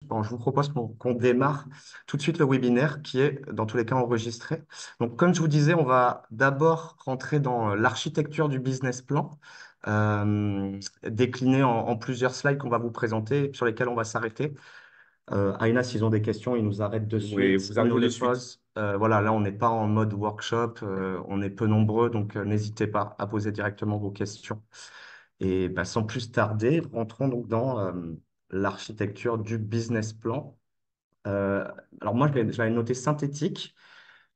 Bon, je vous propose qu'on démarre tout de suite le webinaire qui est dans tous les cas enregistré. Donc, comme je vous disais, on va d'abord rentrer dans l'architecture du business plan, décliné en plusieurs slides qu'on va vous présenter, sur lesquels on va s'arrêter. Aïna, s'ils ont des questions, ils nous arrêtent de Oui, suite, vous ils nous arrêtez de les suite. posent. Voilà, là, on n'est pas en mode workshop, on est peu nombreux, donc n'hésitez pas à poser directement vos questions. Et bah, sans plus tarder, rentrons donc dans l'architecture du business plan. Euh, alors moi, je l'avais noté synthétique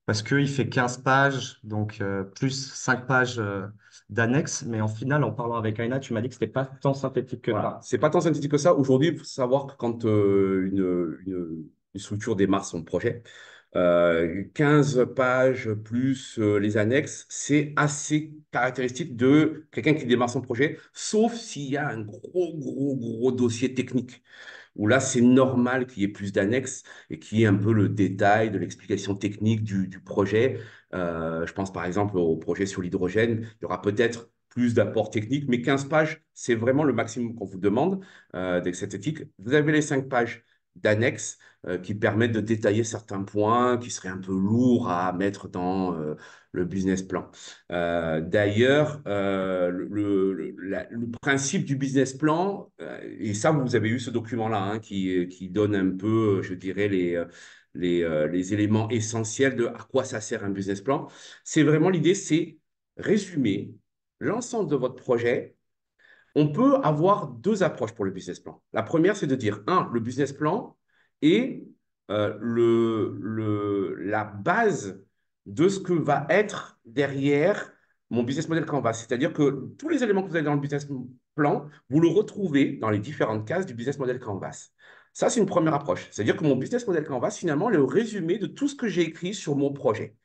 parce qu'il fait 15 pages, donc plus 5 pages d'annexes. Mais en final, en parlant avec Aina, tu m'as dit que c'était pas tant synthétique que Voilà. ça. C'est pas tant synthétique que ça. Aujourd'hui, il faut savoir que quand une structure démarre son projet, 15 pages plus les annexes, c'est assez caractéristique de quelqu'un qui démarre son projet, sauf s'il y a un gros dossier technique, où là, c'est normal qu'il y ait plus d'annexes et qu'il y ait un peu le détail de l'explication technique du projet. Je pense par exemple au projet sur l'hydrogène. Il y aura peut-être plus d'apports techniques, mais 15 pages, c'est vraiment le maximum qu'on vous demande avec cette éthique. Vous avez les 5 pages d'annexes qui permettent de détailler certains points qui seraient un peu lourds à mettre dans le business plan. D'ailleurs, le principe du business plan, et ça, vous avez eu ce document-là hein, qui donne un peu, je dirais, les éléments essentiels de à quoi ça sert un business plan. C'est vraiment l'idée, c'est résumer l'ensemble de votre projet. On peut avoir deux approches pour le business plan. La première, c'est de dire, un, le business plan est la base de ce que va être derrière mon business model Canvas. C'est-à-dire que tous les éléments que vous avez dans le business plan, vous le retrouvez dans les différentes cases du business model Canvas. Ça, c'est une première approche. C'est-à-dire que mon business model Canvas, finalement, est le résumé de tout ce que j'ai écrit sur mon projet.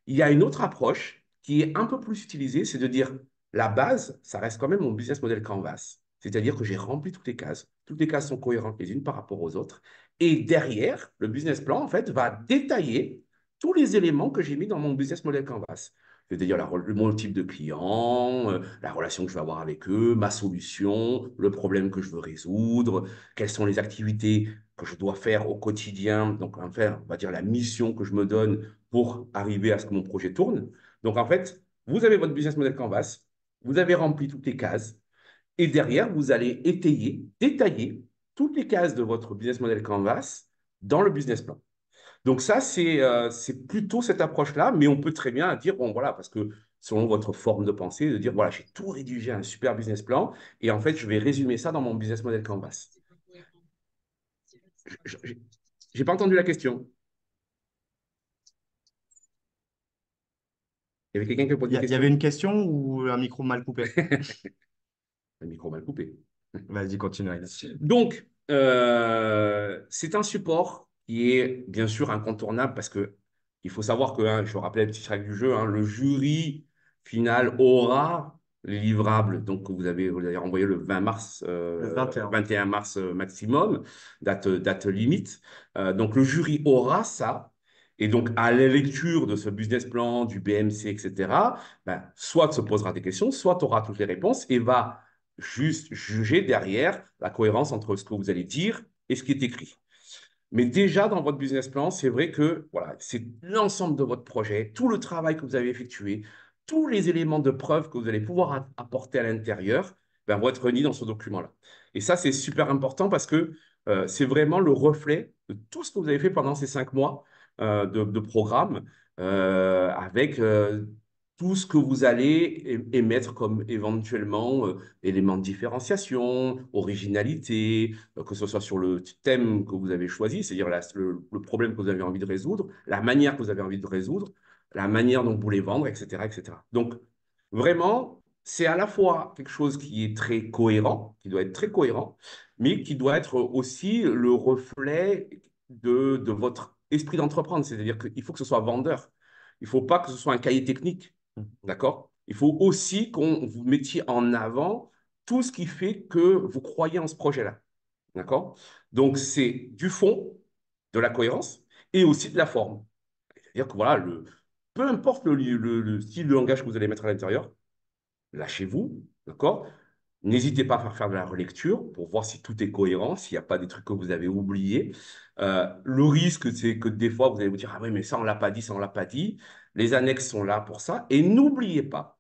Il y a une autre approche qui est un peu plus utilisée, c'est de dire la base, ça reste quand même mon business model Canvas. C'est-à-dire que j'ai rempli toutes les cases. Toutes les cases sont cohérentes les unes par rapport aux autres. Et derrière, le business plan, en fait, va détailler tous les éléments que j'ai mis dans mon business model Canvas. C'est-à-dire mon type de client, la relation que je vais avoir avec eux, ma solution, le problème que je veux résoudre, quelles sont les activités que je dois faire au quotidien. Donc, enfin, on va dire la mission que je me donne pour arriver à ce que mon projet tourne. Donc, en fait, vous avez votre business model Canvas, vous avez rempli toutes les cases, et derrière, vous allez étayer, détailler toutes les cases de votre business model Canvas dans le business plan. Donc, ça, c'est plutôt cette approche-là, mais on peut très bien dire, bon, voilà, parce que selon votre forme de pensée, de dire, voilà, j'ai tout rédigé un super business plan, et en fait, je vais résumer ça dans mon business model Canvas. Je n'ai pas entendu la question. Il y avait quelqu'un qui a posé une Il y avait question? une question ou un micro mal coupé? Le micro mal coupé. Vas-y, continue, Aïna. Donc, c'est un support qui est bien sûr incontournable parce que il faut savoir que, hein, je vous rappelle les petites règles du jeu, hein, le jury final aura les livrables. Donc, vous avez renvoyé le 20 mars, Le 21. 21 mars maximum, date limite. Donc, le jury aura ça. Et donc, à la lecture de ce business plan, du BMC, etc., ben, soit se posera des questions, soit tu auras toutes les réponses et va juste juger derrière la cohérence entre ce que vous allez dire et ce qui est écrit. Mais déjà, dans votre business plan, c'est vrai que voilà, c'est l'ensemble de votre projet, tout le travail que vous avez effectué, tous les éléments de preuve que vous allez pouvoir apporter à l'intérieur ben, vont être réunis dans ce document-là. Et ça, c'est super important parce que c'est vraiment le reflet de tout ce que vous avez fait pendant ces 5 mois de programme avec tout ce que vous allez émettre comme éventuellement éléments de différenciation, originalité, que ce soit sur le thème que vous avez choisi, c'est-à-dire le problème que vous avez envie de résoudre, la manière que vous avez envie de résoudre, la manière dont vous voulez vendre, etc., etc. Donc, vraiment, c'est à la fois quelque chose qui est très cohérent, qui doit être très cohérent, mais qui doit être aussi le reflet de votre esprit d'entreprendre. C'est-à-dire qu'il faut que ce soit vendeur. Il ne faut pas que ce soit un cahier technique. D'accord? Il faut aussi qu'on vous mettiez en avant tout ce qui fait que vous croyez en ce projet-là. D'accord? Donc, c'est du fond, de la cohérence et aussi de la forme. C'est-à-dire que voilà, peu importe le style de langage que vous allez mettre à l'intérieur, lâchez-vous, d'accord? N'hésitez pas à faire de la relecture pour voir si tout est cohérent, s'il n'y a pas des trucs que vous avez oubliés. Le risque, c'est que des fois, vous allez vous dire, ah oui, mais ça, on ne l'a pas dit, ça, on ne l'a pas dit. Les annexes sont là pour ça. Et n'oubliez pas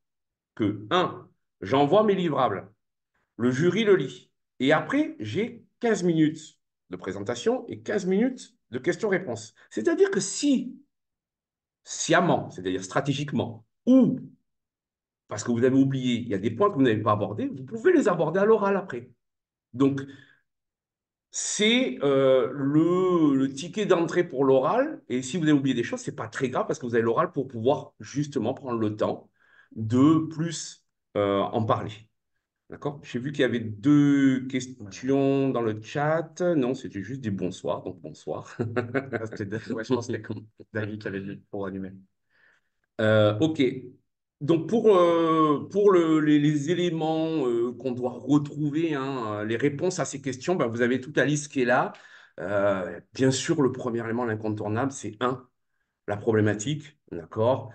que, un, j'envoie mes livrables, le jury le lit. Et après, j'ai 15 minutes de présentation et 15 minutes de questions-réponses. C'est-à-dire que si, sciemment, c'est-à-dire stratégiquement, ou parce que vous avez oublié, il y a des points que vous n'avez pas abordés, vous pouvez les aborder à l'oral après. Donc, c'est le ticket d'entrée pour l'oral. Et si vous avez oublié des choses, ce n'est pas très grave parce que vous avez l'oral pour pouvoir justement prendre le temps de plus en parler. D'accord? J'ai vu qu'il y avait deux Voilà. questions dans le chat. Non, c'était juste des bonsoirs, donc bonsoir. Ah, ouais, je pense que c'était David qui avait dit pour animer. Ok. Donc pour les éléments qu'on doit retrouver, hein, les réponses à ces questions, ben, vous avez toute la liste qui est là. Bien sûr, le premier élément, l'incontournable, c'est un, la problématique, d'accord?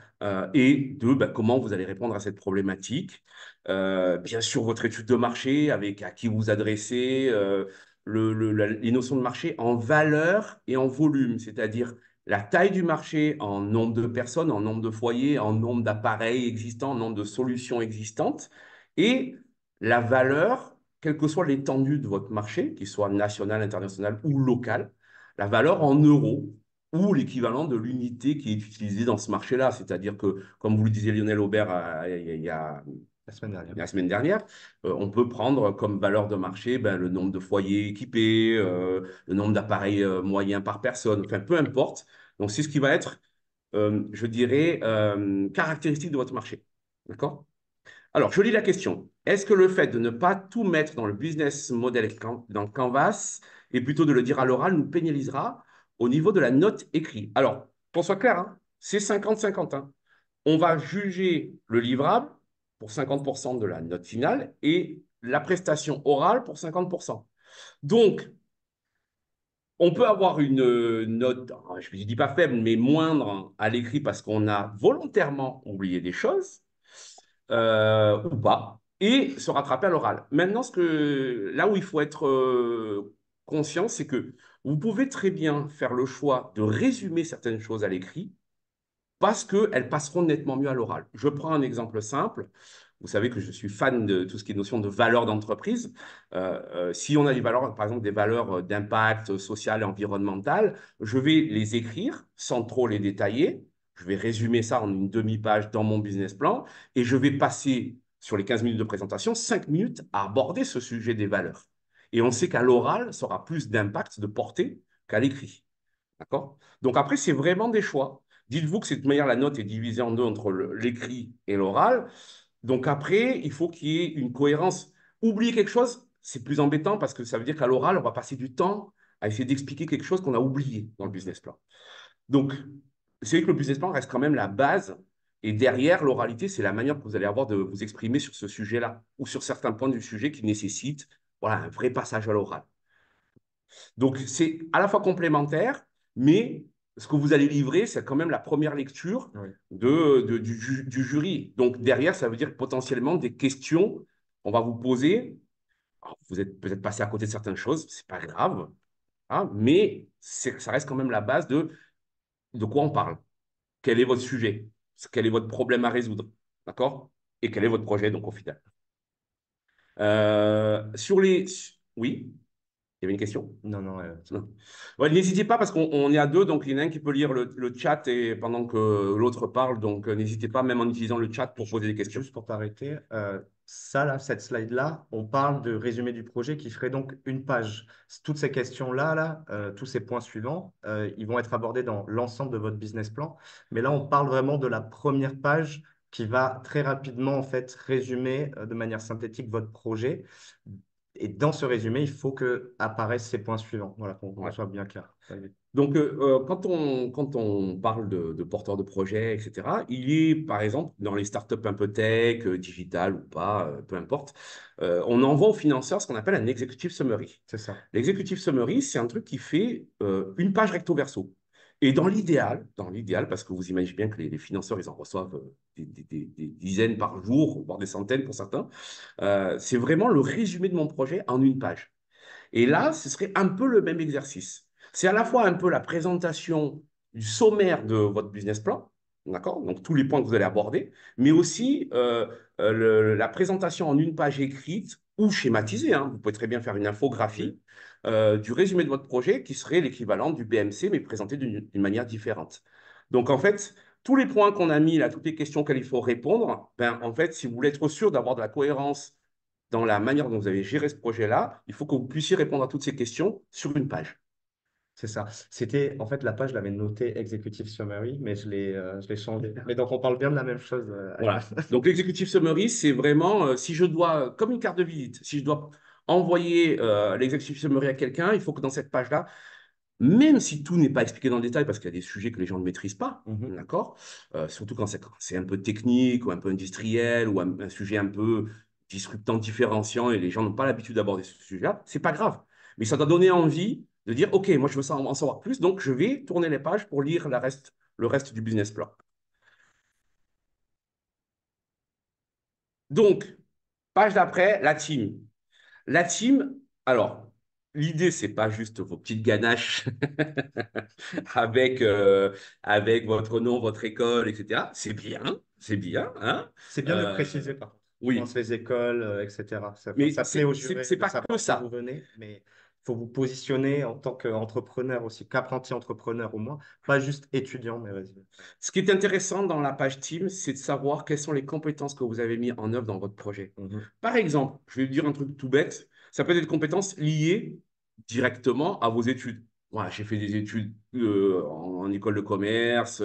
Et deux, ben, comment vous allez répondre à cette problématique. Bien sûr, votre étude de marché, avec à qui vous vous adressez, les notions de marché en valeur et en volume, c'est-à-dire la taille du marché en nombre de personnes, en nombre de foyers, en nombre d'appareils existants, en nombre de solutions existantes, et la valeur, quelle que soit l'étendue de votre marché, qu'il soit national, international ou local, la valeur en euros ou l'équivalent de l'unité qui est utilisée dans ce marché-là. C'est-à-dire que, comme vous le disiez Lionel Aubert La semaine dernière. la semaine dernière, on peut prendre comme valeur de marché ben, le nombre de foyers équipés, le nombre d'appareils moyens par personne, enfin peu importe. Donc c'est ce qui va être, je dirais, caractéristique de votre marché. D'accord? Alors, je lis la question. Est-ce que le fait de ne pas tout mettre dans le business model dans le Canvas et plutôt de le dire à l'oral nous pénalisera au niveau de la note écrite? Alors, qu'on soit clair, hein, c'est 50-50, hein. On va juger le livrable pour 50% de la note finale et la prestation orale pour 50%. Donc, on peut avoir une note, je ne dis pas faible, mais moindre à l'écrit parce qu'on a volontairement oublié des choses ou pas, et se rattraper à l'oral. Maintenant, là où il faut être conscient, c'est que vous pouvez très bien faire le choix de résumer certaines choses à l'écrit parce qu'elles passeront nettement mieux à l'oral. Je prends un exemple simple. Vous savez que je suis fan de tout ce qui est notion de valeur d'entreprise. Si on a des valeurs, par exemple des valeurs d'impact social et environnemental, je vais les écrire sans trop les détailler. Je vais résumer ça en une demi-page dans mon business plan et je vais passer sur les 15 minutes de présentation 5 minutes à aborder ce sujet des valeurs. Et on sait qu'à l'oral, ça aura plus d'impact, de portée qu'à l'écrit. D'accord? Donc après, c'est vraiment des choix. Dites-vous que cette manière, la note est divisée en deux entre l'écrit et l'oral. Donc après, il faut qu'il y ait une cohérence. Oublier quelque chose, c'est plus embêtant parce que ça veut dire qu'à l'oral, on va passer du temps à essayer d'expliquer quelque chose qu'on a oublié dans le business plan. Donc, c'est vrai que le business plan reste quand même la base. Et derrière, l'oralité, c'est la manière que vous allez avoir de vous exprimer sur ce sujet-là ou sur certains points du sujet qui nécessitent voilà, un vrai passage à l'oral. Donc, c'est à la fois complémentaire, mais ce que vous allez livrer, c'est quand même la première lecture Oui. du jury. Donc, derrière, ça veut dire potentiellement des questions qu'on va vous poser. Alors, vous êtes peut-être passé à côté de certaines choses, c'est pas grave, hein, mais ça reste quand même la base de quoi on parle. Quel est votre sujet? Quel est votre problème à résoudre? D'accord? Et quel est votre projet, donc, au final? Sur les... Oui, il y avait une question? Non, non, Non. Ouais, n'hésitez pas parce qu'on est à deux, donc il y en a un qui peut lire le chat et pendant que l'autre parle, donc n'hésitez pas même en utilisant le chat pour poser des questions. juste pour t'arrêter, ça, là, cette slide-là, on parle de résumé du projet qui ferait donc une page. Toutes ces questions-là, là, tous ces points suivants, ils vont être abordés dans l'ensemble de votre business plan. Mais là, on parle vraiment de la première page qui va très rapidement, en fait, résumer de manière synthétique votre projet. Et dans ce résumé, il faut que apparaissent ces points suivants. Voilà, qu'on Ouais. soit bien clair. Donc, quand on parle de porteurs de projet, etc., il est, par exemple, dans les startups un peu tech, digital ou pas, peu importe, on envoie aux financeurs ce qu'on appelle un executive summary. C'est ça. L'executive summary, c'est un truc qui fait une page recto verso. Et dans l'idéal, parce que vous imaginez bien que les financeurs, ils en reçoivent des dizaines par jour, voire des centaines pour certains, c'est vraiment le résumé de mon projet en une page. Et là, ce serait un peu le même exercice. C'est à la fois un peu la présentation du sommaire de votre business plan, d'accord? Donc, tous les points que vous allez aborder, mais aussi la présentation en une page écrite ou schématisée, hein. Vous pouvez très bien faire une Oui, infographie du résumé de votre projet qui serait l'équivalent du BMC, mais présenté d'une manière différente. Donc, en fait, tous les points qu'on a mis là, toutes les questions auxquelles il faut répondre, ben, en fait, si vous voulez être sûr d'avoir de la cohérence dans la manière dont vous avez géré ce projet-là, il faut que vous puissiez répondre à toutes ces questions sur une page. c'est ça. C'était, en fait, la page, je l'avais notée Executive Summary, mais je l'ai changé. Mais donc, on parle bien de la même chose, Ayman. Voilà. Donc, l'executive summary, c'est vraiment, si je dois, comme une carte de visite, si je dois envoyer l'executive summary à quelqu'un, il faut que dans cette page-là, même si tout n'est pas expliqué dans le détail, parce qu'il y a des sujets que les gens ne maîtrisent pas, Mhm. d'accord? Surtout quand c'est un peu technique ou un peu industriel ou un sujet un peu disruptant, différenciant et les gens n'ont pas l'habitude d'aborder ce sujet-là, c'est pas grave. Mais ça doit donner envie de dire, OK, moi je veux ça en savoir plus, donc je vais tourner les pages pour lire le reste du business plan. Donc, page d'après, la team. La team, alors, l'idée, c'est pas juste vos petites ganaches avec, avec votre nom, votre école, etc. C'est bien, hein. C'est bien de le Euh, préciser, par contre. Je pense oui, les écoles, etc. mais Ça plaît aux jurés c'est de pas que savoir d'où vous ça. venez, mais il faut vous positionner en tant qu'entrepreneur aussi, qu'apprenti entrepreneur au moins, pas juste étudiant, mais vas-y. Ce qui est intéressant dans la page team, c'est de savoir quelles sont les compétences que vous avez mis en œuvre dans votre projet. Mhm. Par exemple, je vais vous dire un truc tout bête, ça peut être des compétences liées directement à vos études. Voilà, j'ai fait des études en école de commerce,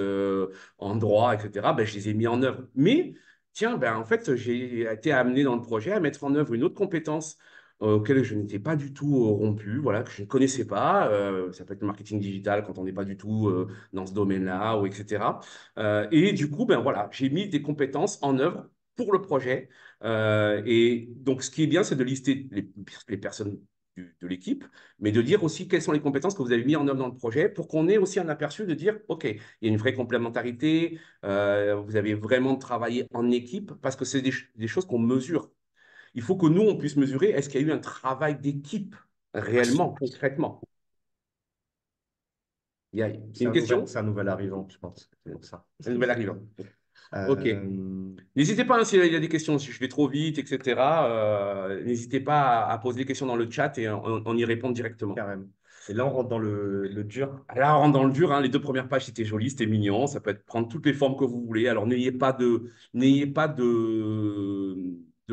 en droit, etc. Ben, je les ai mis en œuvre. Mais, tiens, ben, en fait, j'ai été amené dans le projet à mettre en œuvre une autre compétence auquel je n'étais pas du tout rompu, voilà, que je ne connaissais pas. Ça peut être le marketing digital quand on n'est pas du tout dans ce domaine-là, ou etc. Et du coup, ben voilà, j'ai mis des compétences en œuvre pour le projet. Et donc, ce qui est bien, c'est de lister les personnes de l'équipe, mais de dire aussi quelles sont les compétences que vous avez mis en œuvre dans le projet pour qu'on ait aussi un aperçu de dire, OK, il y a une vraie complémentarité, vous avez vraiment travaillé en équipe, parce que c'est des choses qu'on mesure. Il faut que nous, on puisse mesurer, est-ce qu'il y a eu un travail d'équipe réellement, concrètement? Il y a une question? C'est un nouvel arrivant, je pense. C'est pour ça. Un nouvel arrivant. OK. Euh, N'hésitez pas, hein, s'il y a des questions, si je vais trop vite, etc. N'hésitez pas à poser des questions dans le chat et on y répond directement. carrément. Et là, on rentre dans le dur. Là, on rentre dans le dur, hein. Les deux premières pages, c'était joli, c'était mignon. Ça peut être, prendre toutes les formes que vous voulez. Alors, n'ayez pas de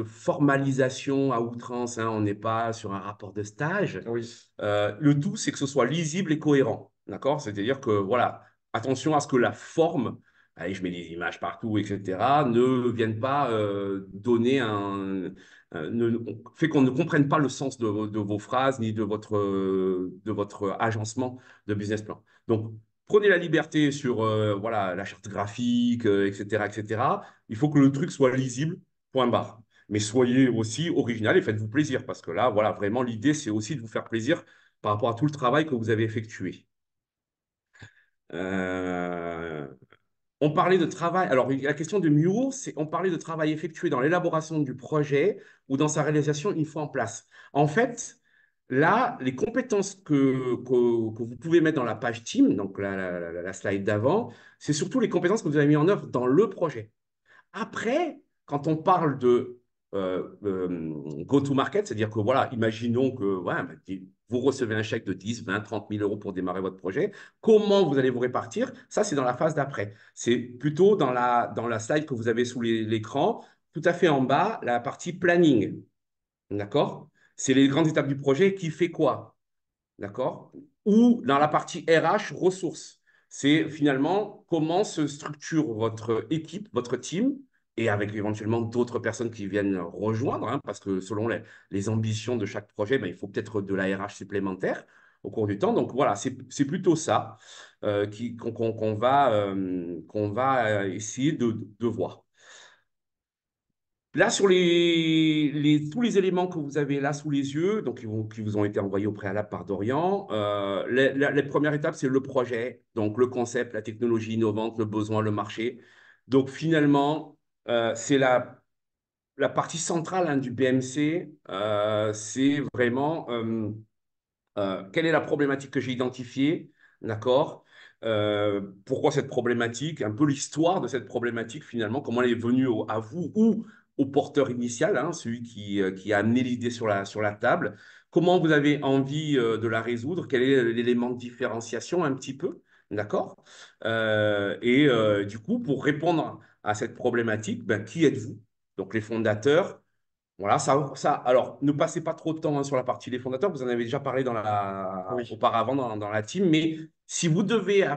formalisation à outrance, hein. On n'est pas sur un rapport de stage. Oui. Le tout, c'est que ce soit lisible et cohérent. D'accord? C'est-à-dire que, voilà, attention à ce que la forme, allez, je mets des images partout, etc., ne vienne pas donner fait qu'on ne comprenne pas le sens de vos phrases ni de votre agencement de business plan. Donc, prenez la liberté sur voilà, la charte graphique, etc., etc. Il faut que le truc soit lisible, point barre. Mais soyez aussi original et faites-vous plaisir parce que là, voilà, vraiment, l'idée, c'est aussi de vous faire plaisir par rapport à tout le travail que vous avez effectué. Euh, on parlait de travail. Alors, la question de Muro, c'est on parlait de travail effectué dans l'élaboration du projet ou dans sa réalisation une fois en place. En fait, là, les compétences que vous pouvez mettre dans la page team, donc la slide d'avant, c'est surtout les compétences que vous avez mis en œuvre dans le projet. Après, quand on parle de go-to-market, c'est-à-dire que, voilà, imaginons que ouais, bah, vous recevez un chèque de 10, 20, 30 000 euros pour démarrer votre projet. Comment vous allez vous répartir? Ça, c'est dans la phase d'après. C'est plutôt dans la slide que vous avez sous l'écran, tout à fait en bas, la partie planning. D'accord? C'est les grandes étapes du projet qui fait quoi? D'accord? Ou dans la partie RH, ressources. C'est finalement comment se structure votre équipe, votre team, et avec éventuellement d'autres personnes qui viennent rejoindre, hein, parce que selon les ambitions de chaque projet, ben, il faut peut-être de la RH supplémentaire au cours du temps. Donc voilà, c'est plutôt ça qu'on va essayer de voir. Là, sur tous les éléments que vous avez là sous les yeux, donc qui vous ont été envoyés au préalable par Dorian, les premières étapes, c'est le projet, donc le concept, la technologie innovante, le besoin, le marché. Donc finalement, c'est la partie centrale hein, du BMC, c'est vraiment quelle est la problématique que j'ai identifiée, d'accord? Pourquoi cette problématique, un peu l'histoire de cette problématique finalement, comment elle est venue à vous ou au porteur initial, hein, celui qui a amené l'idée sur la table, comment vous avez envie de la résoudre, quel est l'élément de différenciation un petit peu, d'accord? Du coup, pour répondre à cette problématique, ben, qui êtes-vous? Donc les fondateurs, voilà, alors, ne passez pas trop de temps hein, sur la partie des fondateurs, vous en avez déjà parlé Oui. auparavant dans la team, mais si vous devez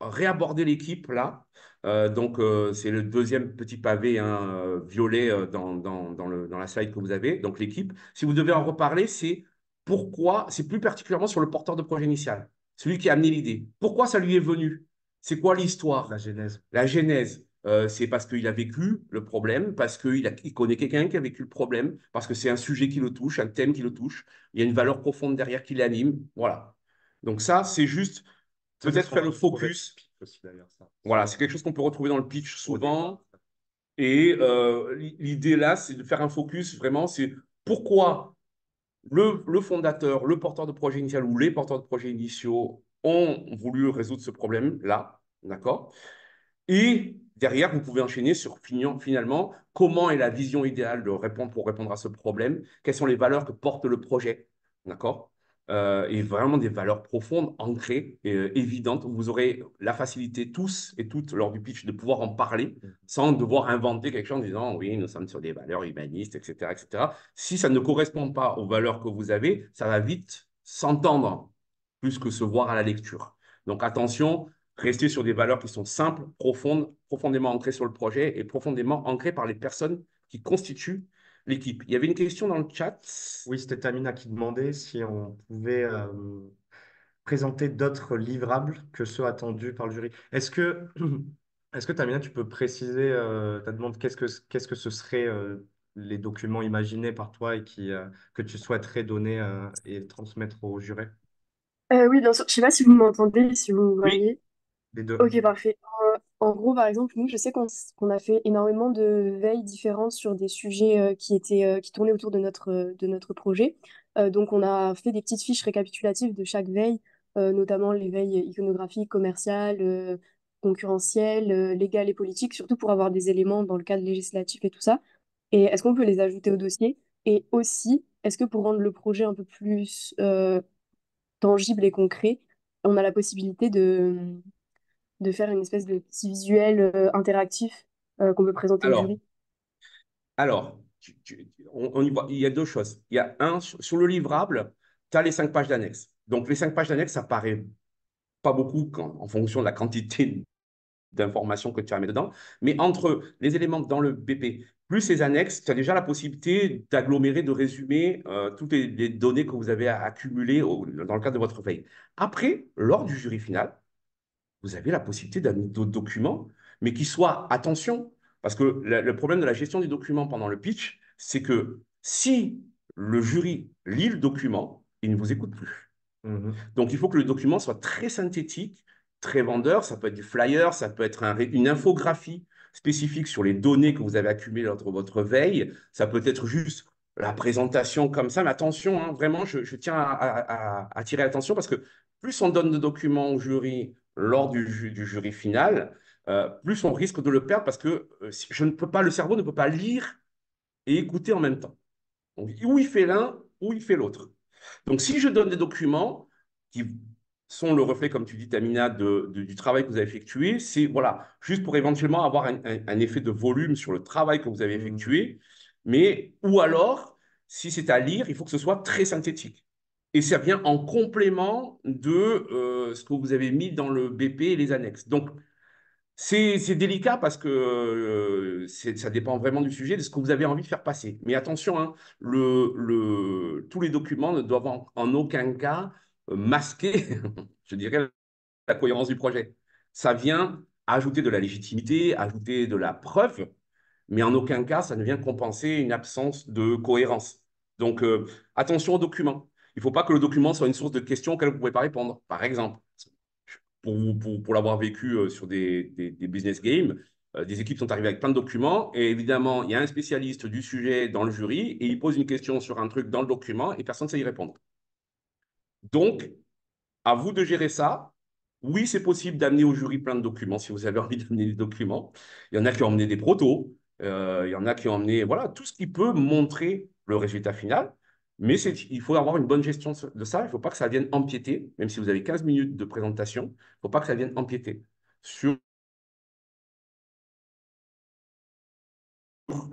réaborder l'équipe là, c'est le deuxième petit pavé hein, violet dans la slide que vous avez, donc l'équipe, si vous devez en reparler, c'est plus particulièrement sur le porteur de projet initial, celui qui a amené l'idée. Pourquoi ça lui est venu? C'est quoi La l'histoire? genèse. La genèse. C'est parce qu'il a vécu le problème, parce il connaît quelqu'un qui a vécu le problème, parce que c'est un sujet qui le touche, un thème qui le touche. Il y a une valeur profonde derrière qui l'anime. Voilà. Donc ça, c'est juste Ça, c'est ce peut-être qu'on faire peut le retrouver focus. aussi d'ailleurs, ça, Voilà, souvent c'est quelque chose qu'on peut retrouver dans le pitch au départ. souvent. Et l'idée là, c'est de faire un focus vraiment, c'est pourquoi le fondateur, le porteur de projet initial ou les porteurs de projets initiaux ont voulu résoudre ce problème-là. D'accord? Et derrière, vous pouvez enchaîner sur finalement comment est la vision idéale pour répondre à ce problème, quelles sont les valeurs que porte le projet, d'accord? Et vraiment des valeurs profondes, ancrées, et, évidentes, où vous aurez la facilité tous et toutes lors du pitch de pouvoir en parler sans devoir inventer quelque chose en disant oui, nous sommes sur des valeurs humanistes, etc., etc. Si ça ne correspond pas aux valeurs que vous avez, ça va vite s'entendre plus que se voir à la lecture. Donc attention, rester sur des valeurs qui sont simples, profondes, profondément ancrées sur le projet et profondément ancrées par les personnes qui constituent l'équipe. Il y avait une question dans le chat. Oui, c'était Tamina qui demandait si on pouvait présenter d'autres livrables que ceux attendus par le jury. Est-ce que Tamina, tu peux préciser ta demande, qu'est-ce que ce serait les documents imaginés par toi et que tu souhaiterais donner et transmettre au jury? Oui, bien sûr. Je sais pas si vous m'entendez, si vous me Oui, voyez. Les deux. Ok, parfait. En gros, par exemple, nous, je sais qu'on a fait énormément de veilles différentes sur des sujets qui tournaient autour de notre projet. Donc, on a fait des petites fiches récapitulatives de chaque veille, notamment les veilles iconographiques, commerciales, concurrentielles, légales et politiques, surtout pour avoir des éléments dans le cadre législatif et tout ça. Et est-ce qu'on peut les ajouter au dossier? Et aussi, est-ce que pour rendre le projet un peu plus tangible et concret, on a la possibilité de faire une espèce de petit visuel interactif qu'on peut présenter au alors, jury. on y voit, il y a deux choses. Il y a un, sur le livrable, tu as les 5 pages d'annexe. Donc, les 5 pages d'annexe, ça paraît pas beaucoup en fonction de la quantité d'informations que tu as mis dedans. Mais entre les éléments dans le BP plus les annexes, tu as déjà la possibilité d'agglomérer, de résumer toutes les données que vous avez accumulées dans le cadre de votre veille. Après, lors du jury final, vous avez la possibilité d'un d'autres documents, mais qui soient, attention, parce que le problème de la gestion du document pendant le pitch, c'est que si le jury lit le document, il ne vous écoute plus. Mhm. Donc, il faut que le document soit très synthétique, très vendeur. Ça peut être du flyer, ça peut être une infographie spécifique sur les données que vous avez accumulées lors de votre veille. Ça peut être juste la présentation comme ça. Mais attention, hein, vraiment, je tiens à attirer l'attention parce que plus on donne de documents au jury lors du jury final, plus on risque de le perdre parce que le cerveau ne peut pas lire et écouter en même temps. Donc, ou il fait l'un, ou il fait l'autre. Donc, si je donne des documents qui sont le reflet, comme tu dis, Tamina, du travail que vous avez effectué, c'est voilà, juste pour éventuellement avoir un effet de volume sur le travail que vous avez Mhm. effectué. Mais, ou alors, si c'est à lire, il faut que ce soit très synthétique. Et ça vient en complément de ce que vous avez mis dans le BP et les annexes. Donc, c'est délicat parce que ça dépend vraiment du sujet, de ce que vous avez envie de faire passer. Mais attention, hein, tous les documents ne doivent en aucun cas masquer, je dirais, la cohérence du projet. Ça vient ajouter de la légitimité, ajouter de la preuve, mais en aucun cas, ça ne vient compenser une absence de cohérence. Donc, attention aux documents. Il ne faut pas que le document soit une source de questions auxquelles vous ne pouvez pas répondre. Par exemple, pour l'avoir vécu sur des business games, des équipes sont arrivées avec plein de documents et évidemment, il y a un spécialiste du sujet dans le jury et il pose une question sur un truc dans le document et personne ne sait y répondre. Donc, à vous de gérer ça. Oui, c'est possible d'amener au jury plein de documents si vous avez envie d'amener des documents. Il y en a qui ont emmené des protos, il y en a qui ont emmené voilà, tout ce qui peut montrer le résultat final. Mais il faut avoir une bonne gestion de ça. Il ne faut pas que ça vienne empiéter, même si vous avez 15 minutes de présentation, il ne faut pas que ça vienne empiéter sur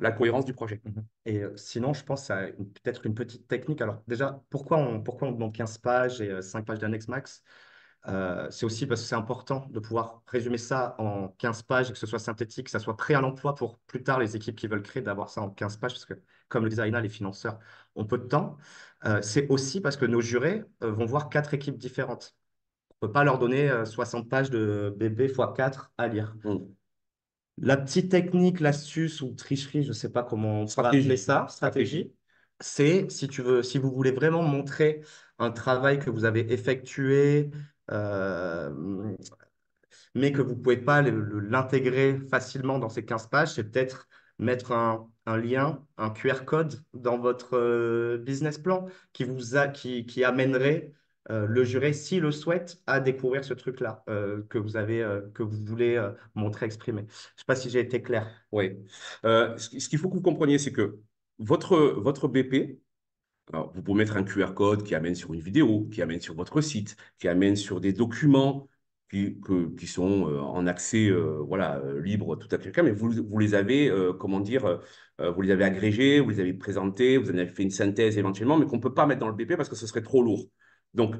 la cohérence du projet. Et sinon, je pense à peut-être une petite technique. Alors déjà, pourquoi on demande 15 pages et 5 pages d'annexe max? C'est aussi parce que c'est important de pouvoir résumer ça en 15 pages et que ce soit synthétique, que ça soit prêt à l'emploi pour plus tard les équipes qui veulent créer, d'avoir ça en 15 pages, parce que comme le disait Aina, les financeurs ont peu de temps. C'est aussi parce que nos jurés vont voir 4 équipes différentes. On ne peut pas leur donner 60 pages de bébé x 4 à lire. Mm. La petite technique, l'astuce ou tricherie, je ne sais pas comment on pourrait appeler ça, stratégie, c'est si vous voulez vraiment montrer un travail que vous avez effectué, euh, mais que vous ne pouvez pas l'intégrer facilement dans ces 15 pages, c'est peut-être mettre un lien, un QR code dans votre business plan qui amènerait le juré, s'il le souhaite, à découvrir ce truc-là que vous voulez montrer, exprimer. Je ne sais pas si j'ai été clair. Oui. Ce qu'il faut que vous compreniez, c'est que votre BP, alors, vous pouvez mettre un QR code qui amène sur une vidéo, qui amène sur votre site, qui amène sur des documents qui sont en accès voilà, libre tout à chacun, mais vous les avez, comment dire, vous les avez agrégés, vous les avez présentés, vous en avez fait une synthèse éventuellement, mais qu'on ne peut pas mettre dans le BP parce que ce serait trop lourd. Donc,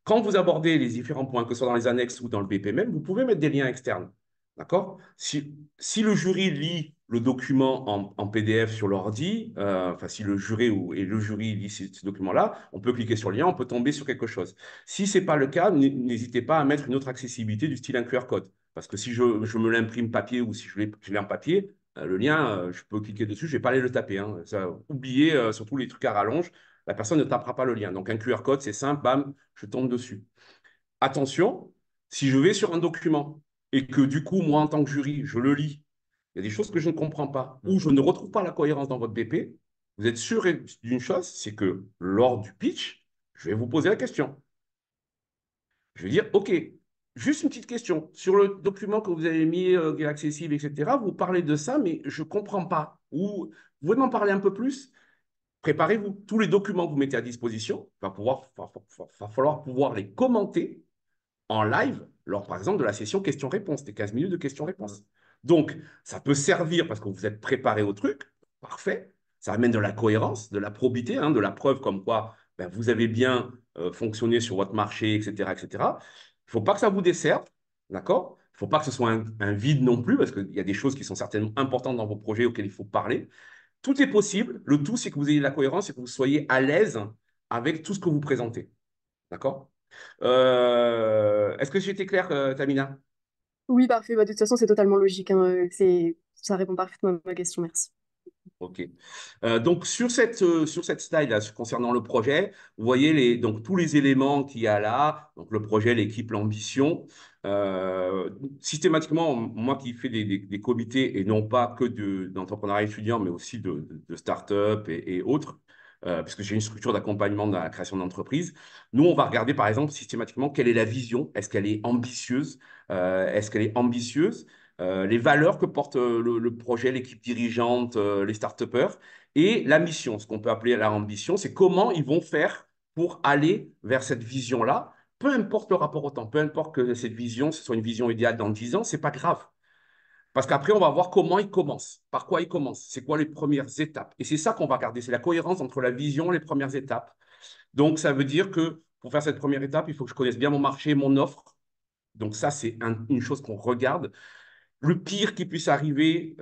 quand vous abordez les différents points, que ce soit dans les annexes ou dans le BP même, vous pouvez mettre des liens externes. D'accord? Si le jury lit le document en PDF sur l'ordi, enfin, si le jury et le jury lit ce document-là, on peut cliquer sur le lien, on peut tomber sur quelque chose. Si ce n'est pas le cas, n'hésitez pas à mettre une autre accessibilité du style un QR code. Parce que si je me l'imprime papier ou si je l'ai en papier, le lien, je peux cliquer dessus, je ne vais pas aller le taper. Hein. Ça, oubliez surtout les trucs à rallonge, la personne ne tapera pas le lien. Donc un QR code, c'est simple, bam, je tombe dessus. Attention, si je vais sur un document et que du coup, moi, en tant que jury, je le lis, il y a des choses que je ne comprends pas ou je ne retrouve pas la cohérence dans votre BP, vous êtes sûr d'une chose, c'est que lors du pitch, je vais vous poser la question. Je vais dire, OK, juste une petite question. Sur le document que vous avez mis, qui est accessible, etc., vous parlez de ça, mais je ne comprends pas. Ou vous pouvez m'en parler un peu plus? Préparez-vous. Tous les documents que vous mettez à disposition, va falloir pouvoir les commenter en live lors, par exemple, de la session questions-réponses, des 15 minutes de questions-réponses. Donc, ça peut servir parce que vous êtes préparé au truc, parfait. Ça amène de la cohérence, de la probité, hein, de la preuve comme quoi ben, vous avez bien fonctionné sur votre marché, etc., etc. Il ne faut pas que ça vous desserve, d'accord? Il ne faut pas que ce soit un vide non plus, parce qu'il y a des choses qui sont certainement importantes dans vos projets auxquelles il faut parler. Tout est possible. Le tout, c'est que vous ayez de la cohérence et que vous soyez à l'aise avec tout ce que vous présentez. D'accord? Est-ce que j'ai été clair, Tamina? Oui, parfait. Bah, de toute façon, c'est totalement logique, hein. Ça répond parfaitement à ma question. Merci. OK. Donc, sur cette slide-là, concernant le projet, vous voyez donc, tous les éléments qu'il y a là. Donc, le projet, l'équipe, l'ambition. Systématiquement, moi qui fais des comités, et non pas que d'entrepreneuriat étudiant, mais aussi de start-up et autres, puisque j'ai une structure d'accompagnement dans la création d'entreprise, nous, on va regarder, par exemple, systématiquement, quelle est la vision. Est-ce qu'elle est ambitieuse? Est-ce qu'elle est ambitieuse? Les valeurs que porte le projet, l'équipe dirigeante, les start-upers, et la mission, ce qu'on peut appeler la ambition, c'est comment ils vont faire pour aller vers cette vision-là, peu importe le rapport au temps, peu importe que cette vision, ce soit une vision idéale dans 10 ans, c'est pas grave. Parce qu'après, on va voir comment ils commencent, par quoi ils commencent, c'est quoi les premières étapes. Et c'est ça qu'on va regarder, c'est la cohérence entre la vision et les premières étapes. Donc, ça veut dire que pour faire cette première étape, il faut que je connaisse bien mon marché, mon offre. Donc, ça, c'est une chose qu'on regarde. Le pire qui puisse arriver,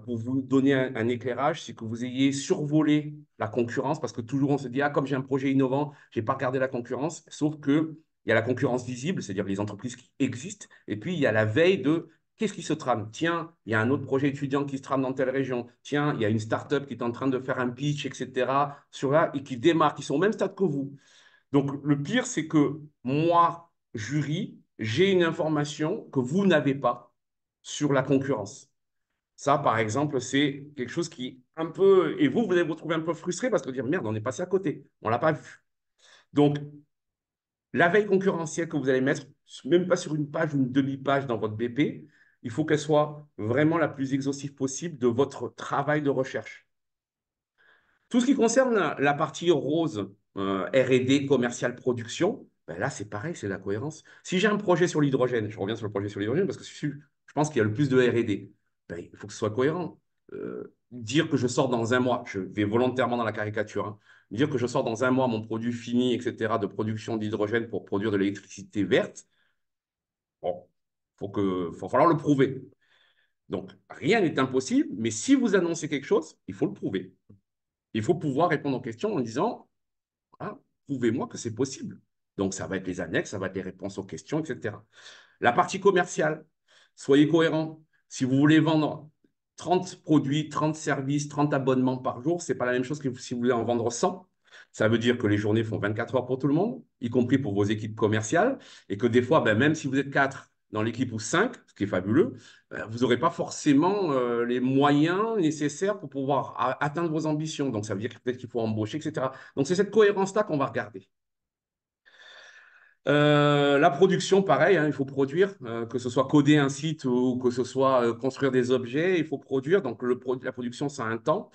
pour vous donner un éclairage, c'est que vous ayez survolé la concurrence, parce que toujours on se dit, ah, comme j'ai un projet innovant, je n'ai pas regardé la concurrence, sauf qu'il y a la concurrence visible, c'est-à-dire les entreprises qui existent, et puis il y a la veille de qu'est-ce qui se trame? Tiens, il y a un autre projet étudiant qui se trame dans telle région. Tiens, il y a une start-up qui est en train de faire un pitch, etc. sur là, et qui démarre, qui sont au même stade que vous. Donc, le pire, c'est que moi, jury, j'ai une information que vous n'avez pas sur la concurrence. Ça, par exemple, c'est quelque chose qui un peu. Et vous allez vous retrouver un peu frustré parce que dire merde, on est passé à côté, on ne l'a pas vu. Donc, la veille concurrentielle que vous allez mettre, même pas sur une page ou une demi-page dans votre BP, il faut qu'elle soit vraiment la plus exhaustive possible de votre travail de recherche. Tout ce qui concerne la partie rose, R&D, commercial, production, ben là, c'est pareil, c'est la cohérence. Si j'ai un projet sur l'hydrogène, je reviens sur le projet sur l'hydrogène parce que je pense qu'il y a le plus de R&D, ben, il faut que ce soit cohérent. Dire que je sors dans un mois, je vais volontairement dans la caricature, hein, dire que je sors dans un mois mon produit fini, etc., de production d'hydrogène pour produire de l'électricité verte, bon, faut falloir le prouver. Donc, rien n'est impossible, mais si vous annoncez quelque chose, il faut le prouver. Il faut pouvoir répondre aux questions en disant, ah, prouvez-moi que c'est possible. Donc, ça va être les annexes, ça va être les réponses aux questions, etc. La partie commerciale, soyez cohérents. Si vous voulez vendre 30 produits, 30 services, 30 abonnements par jour, ce n'est pas la même chose que si vous voulez en vendre 100. Ça veut dire que les journées font 24 heures pour tout le monde, y compris pour vos équipes commerciales, et que des fois, ben, même si vous êtes 4 dans l'équipe ou 5, ce qui est fabuleux, ben, vous n'aurez pas forcément les moyens nécessaires pour pouvoir atteindre vos ambitions. Donc, ça veut dire que peut-être qu'il faut embaucher, etc. Donc, c'est cette cohérence-là qu'on va regarder. La production, pareil, hein, il faut produire, que ce soit coder un site ou que ce soit construire des objets, il faut produire. Donc, la production, ça a un temps.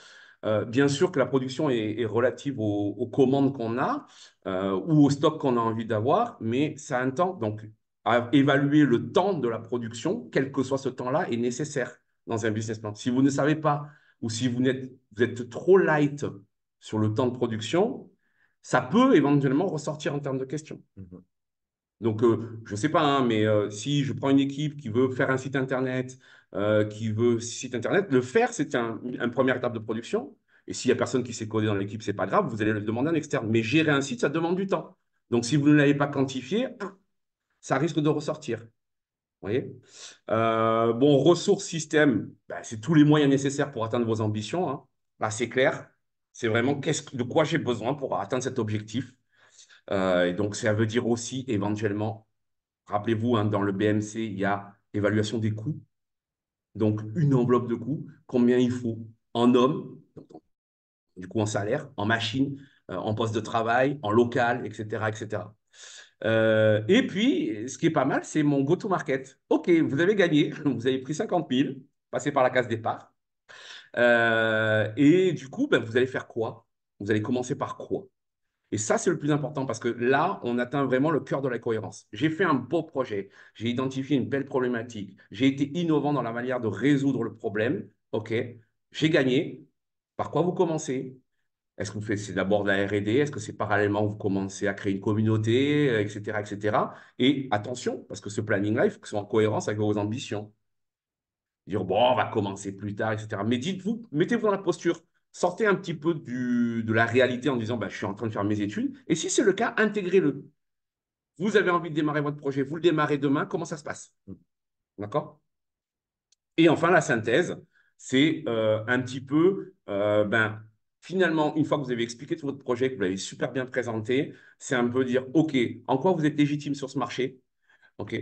Bien sûr que la production est relative aux commandes qu'on a ou au stock qu'on a envie d'avoir, mais ça a un temps. Donc, à évaluer le temps de la production, quel que soit ce temps-là, est nécessaire dans un business plan. Si vous ne savez pas ou si vous êtes trop light sur le temps de production, ça peut éventuellement ressortir en termes de questions. Donc, je ne sais pas, hein, mais si je prends une équipe qui veut faire un site Internet, qui veut site Internet, le faire, c'est une première étape de production. Et s'il n'y a personne qui sait coder dans l'équipe, ce n'est pas grave, vous allez le demander à un externe. Mais gérer un site, ça demande du temps. Donc, si vous ne l'avez pas quantifié, ça risque de ressortir. Vous voyez. Bon, ressources système, ben, c'est tous les moyens nécessaires pour atteindre vos ambitions, hein. Là, c'est clair. C'est vraiment de quoi j'ai besoin pour atteindre cet objectif. Et donc, ça veut dire aussi éventuellement. Rappelez-vous, hein, dans le BMC, il y a évaluation des coûts. Donc, une enveloppe de coûts, combien il faut en hommes, du coup en salaire, en machine, en poste de travail, en local, etc. etc. Et puis, ce qui est pas mal, c'est mon go-to-market. OK, vous avez gagné, vous avez pris 50 000, passé par la case départ. Et du coup, ben, vous allez faire quoi? Vous allez commencer par quoi? Et ça, c'est le plus important parce que là, on atteint vraiment le cœur de la cohérence. J'ai fait un beau projet, j'ai identifié une belle problématique, j'ai été innovant dans la manière de résoudre le problème. OK, j'ai gagné. Par quoi vous commencez? Est-ce que vous faites d'abord de la R&D? Est-ce que c'est parallèlement vous commencez à créer une communauté, etc., etc. Et attention, parce que ce planning-là, il faut que ce soit en cohérence avec vos ambitions. Dire, bon, on va commencer plus tard, etc. Mais dites-vous, mettez-vous dans la posture. Sortez un petit peu de la réalité en disant, bah, je suis en train de faire mes études. Et si c'est le cas, intégrez-le. Vous avez envie de démarrer votre projet, vous le démarrez demain, comment ça se passe? D'accord? Et enfin, la synthèse, c'est un petit peu, ben, finalement, une fois que vous avez expliqué tout votre projet, que vous l'avez super bien présenté, c'est un peu dire, OK, en quoi vous êtes légitime sur ce marché? OK.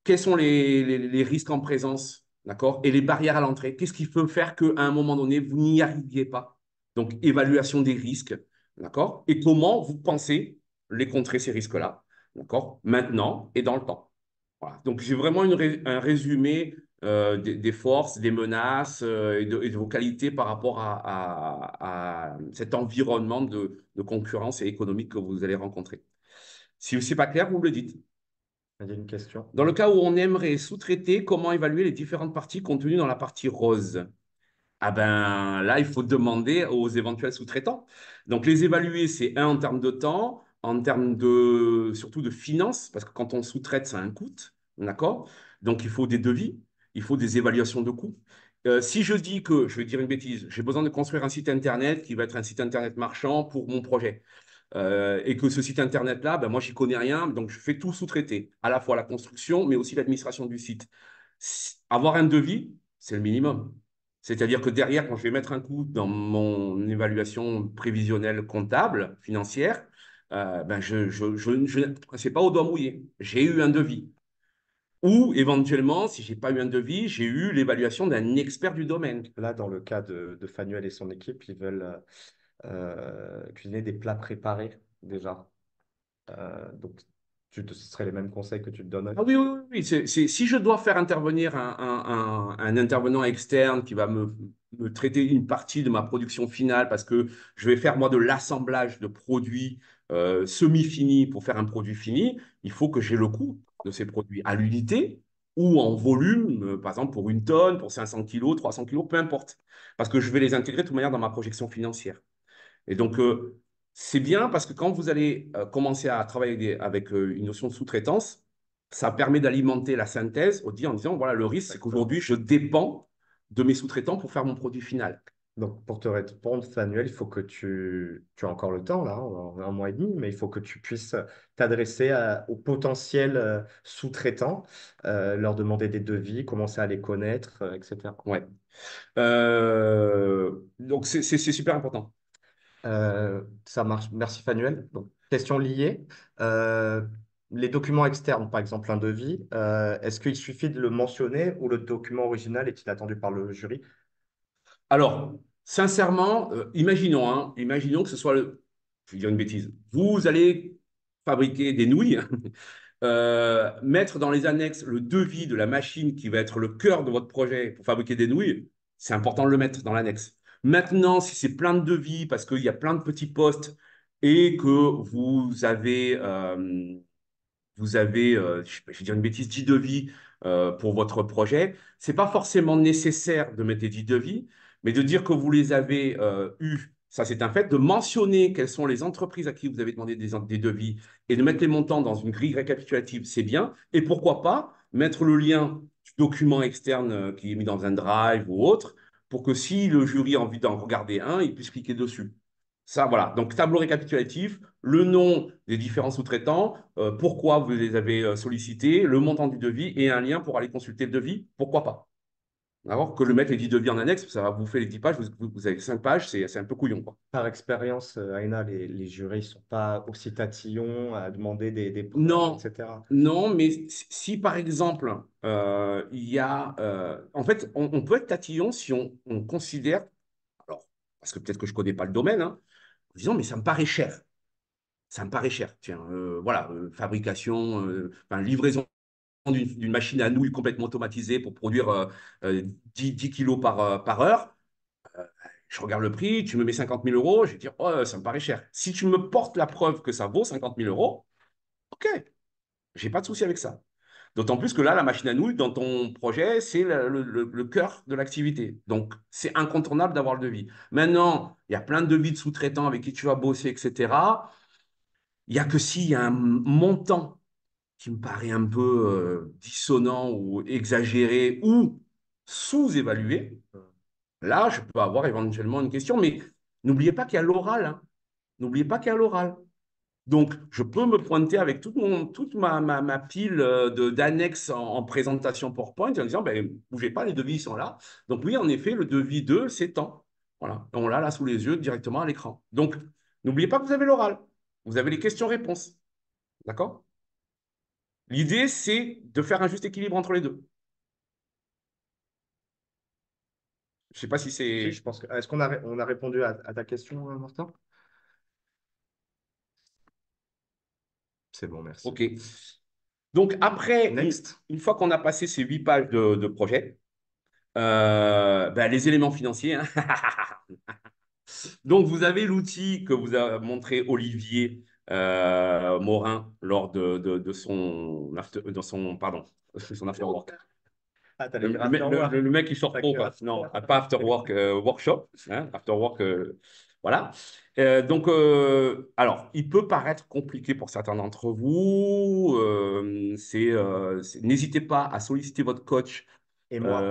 Quels sont les risques en présence, d'accord? Et les barrières à l'entrée. Qu'est-ce qui peut faire qu'à un moment donné, vous n'y arriviez pas? Donc, évaluation des risques, d'accord? Et comment vous pensez les contrer, ces risques-là, d'accord? Maintenant et dans le temps. Voilà. Donc, j'ai vraiment un résumé des forces, des menaces et de vos qualités par rapport à cet environnement de concurrence et économique que vous allez rencontrer. Si ce n'est pas clair, vous me le dites. Il y a une question. Dans le cas où on aimerait sous-traiter, comment évaluer les différentes parties contenues dans la partie rose? Ah ben là, il faut demander aux éventuels sous-traitants. Donc les évaluer, c'est un en termes de temps, en termes de surtout de finances, parce que quand on sous-traite, ça a un coût, d'accord? Donc il faut des devis, il faut des évaluations de coûts. Si je dis que, je vais dire une bêtise, j'ai besoin de construire un site internet qui va être un site internet marchand pour mon projet. Et que ce site internet-là, ben moi, j'y connais rien, donc je fais tout sous-traiter, à la fois la construction, mais aussi l'administration du site. Avoir un devis, c'est le minimum. C'est-à-dire que derrière, quand je vais mettre un coût dans mon évaluation prévisionnelle comptable, financière, ben c'est pas au doigt mouillé. J'ai eu un devis. Ou éventuellement, si j'ai pas eu un devis, j'ai eu l'évaluation d'un expert du domaine. Là, dans le cas de Fanuel et son équipe, ils veulent cuisiner des plats préparés déjà. Donc, ce serait les mêmes conseils que tu te donnerais. Ah oui, oui, oui. Oui. Si je dois faire intervenir un intervenant externe qui va me traiter une partie de ma production finale parce que je vais faire moi de l'assemblage de produits semi-finis pour faire un produit fini, il faut que j'ai le coût de ces produits à l'unité ou en volume, par exemple pour une tonne, pour 500 kilos, 300 kilos, peu importe. Parce que je vais les intégrer de toute manière dans ma projection financière. Et donc, c'est bien parce que quand vous allez commencer à travailler avec une notion de sous-traitance, ça permet d'alimenter la synthèse en disant, voilà, le risque, c'est Exactement. qu'aujourd'hui, je dépends de mes sous-traitants pour faire mon produit final. Donc, pour te répondre, Fanuel, il faut que tu as encore le temps, là, un mois et demi, mais il faut que tu puisses t'adresser aux potentiels sous-traitants, leur demander des devis, commencer à les connaître, etc. Ouais. Donc, c'est super important. Ça marche. Merci, Fanuel. Donc, question liée. Euh, les documents externes, par exemple un devis, est-ce qu'il suffit de le mentionner ou le document original est-il attendu par le jury? Alors, sincèrement, imaginons que ce soit je vais dire une bêtise, vous allez fabriquer des nouilles, mettre dans les annexes le devis de la machine qui va être le cœur de votre projet pour fabriquer des nouilles, c'est important de le mettre dans l'annexe. Maintenant, si c'est plein de devis parce qu'il y a plein de petits postes et que vous avez, je vais dire une bêtise, 10 devis pour votre projet, c'est pas forcément nécessaire de mettre les 10 devis, mais de dire que vous les avez eus, ça c'est un fait, de mentionner quelles sont les entreprises à qui vous avez demandé des devis et de mettre les montants dans une grille récapitulative, c'est bien. Et pourquoi pas mettre le lien du document externe qui est mis dans un drive ou autre, pour que si le jury a envie d'en regarder un, il puisse cliquer dessus. Ça, voilà. Donc, tableau récapitulatif, le nom des différents sous-traitants, pourquoi vous les avez sollicités, le montant du devis et un lien pour aller consulter le devis. Pourquoi pas? D'accord? Que le mettre les 10 devis en annexe, ça va vous faire les 10 pages, vous avez 5 pages, c'est un peu couillon, quoi. Par expérience, Aïna, les jurys ne sont pas aussi tatillons à demander des preuves, Non, etc. non, mais si par exemple, il y a. En fait, on peut être tatillon si on considère. Alors, parce que peut-être que je ne connais pas le domaine, hein, en disant, mais ça me paraît cher. Ça me paraît cher. Tiens, voilà, fabrication, enfin, livraison d'une machine à nouilles complètement automatisée pour produire 10 kilos par heure. Je regarde le prix, tu me mets 50 000 euros, je vais dire, oh, ça me paraît cher. Si tu me portes la preuve que ça vaut 50 000 euros, ok, j'ai pas de souci avec ça. D'autant plus que là, la machine à nouilles, dans ton projet, c'est le cœur de l'activité. Donc, c'est incontournable d'avoir le devis. Maintenant, il y a plein de devis de sous-traitants avec qui tu vas bosser, etc. Il n'y a que s'il y a un montant qui me paraît un peu dissonant ou exagéré ou sous-évalué, là, je peux avoir éventuellement une question. Mais n'oubliez pas qu'il y a l'oral, hein. N'oubliez pas qu'il y a l'oral. Donc, je peux me pointer avec toute ma pile d'annexes en présentation PowerPoint en disant, ben, bougez pas, les devis sont là. Donc, oui, en effet, le devis 2, c'est tant. Voilà. On l'a là sous les yeux directement à l'écran. Donc, n'oubliez pas que vous avez l'oral. Vous avez les questions-réponses. D'accord? L'idée, c'est de faire un juste équilibre entre les deux. Je ne sais pas si Si, je c'est. pense que. Est-ce qu'on a répondu à ta question, Martin? C'est bon, merci. OK. Donc, après, Next. une fois qu'on a passé ces 8 pages de projet, ben, les éléments financiers, hein. Donc, vous avez l'outil que vous a montré Olivier Morin lors de son, pardon, son after work. Ah, Le, t'allais dire le mec after work. le mec, il sort Pas trop, que quoi. after Non, work. pas after work workshop, hein, after work, voilà. Donc, alors, il peut paraître compliqué pour certains d'entre vous. N'hésitez pas à solliciter votre coach Et moi.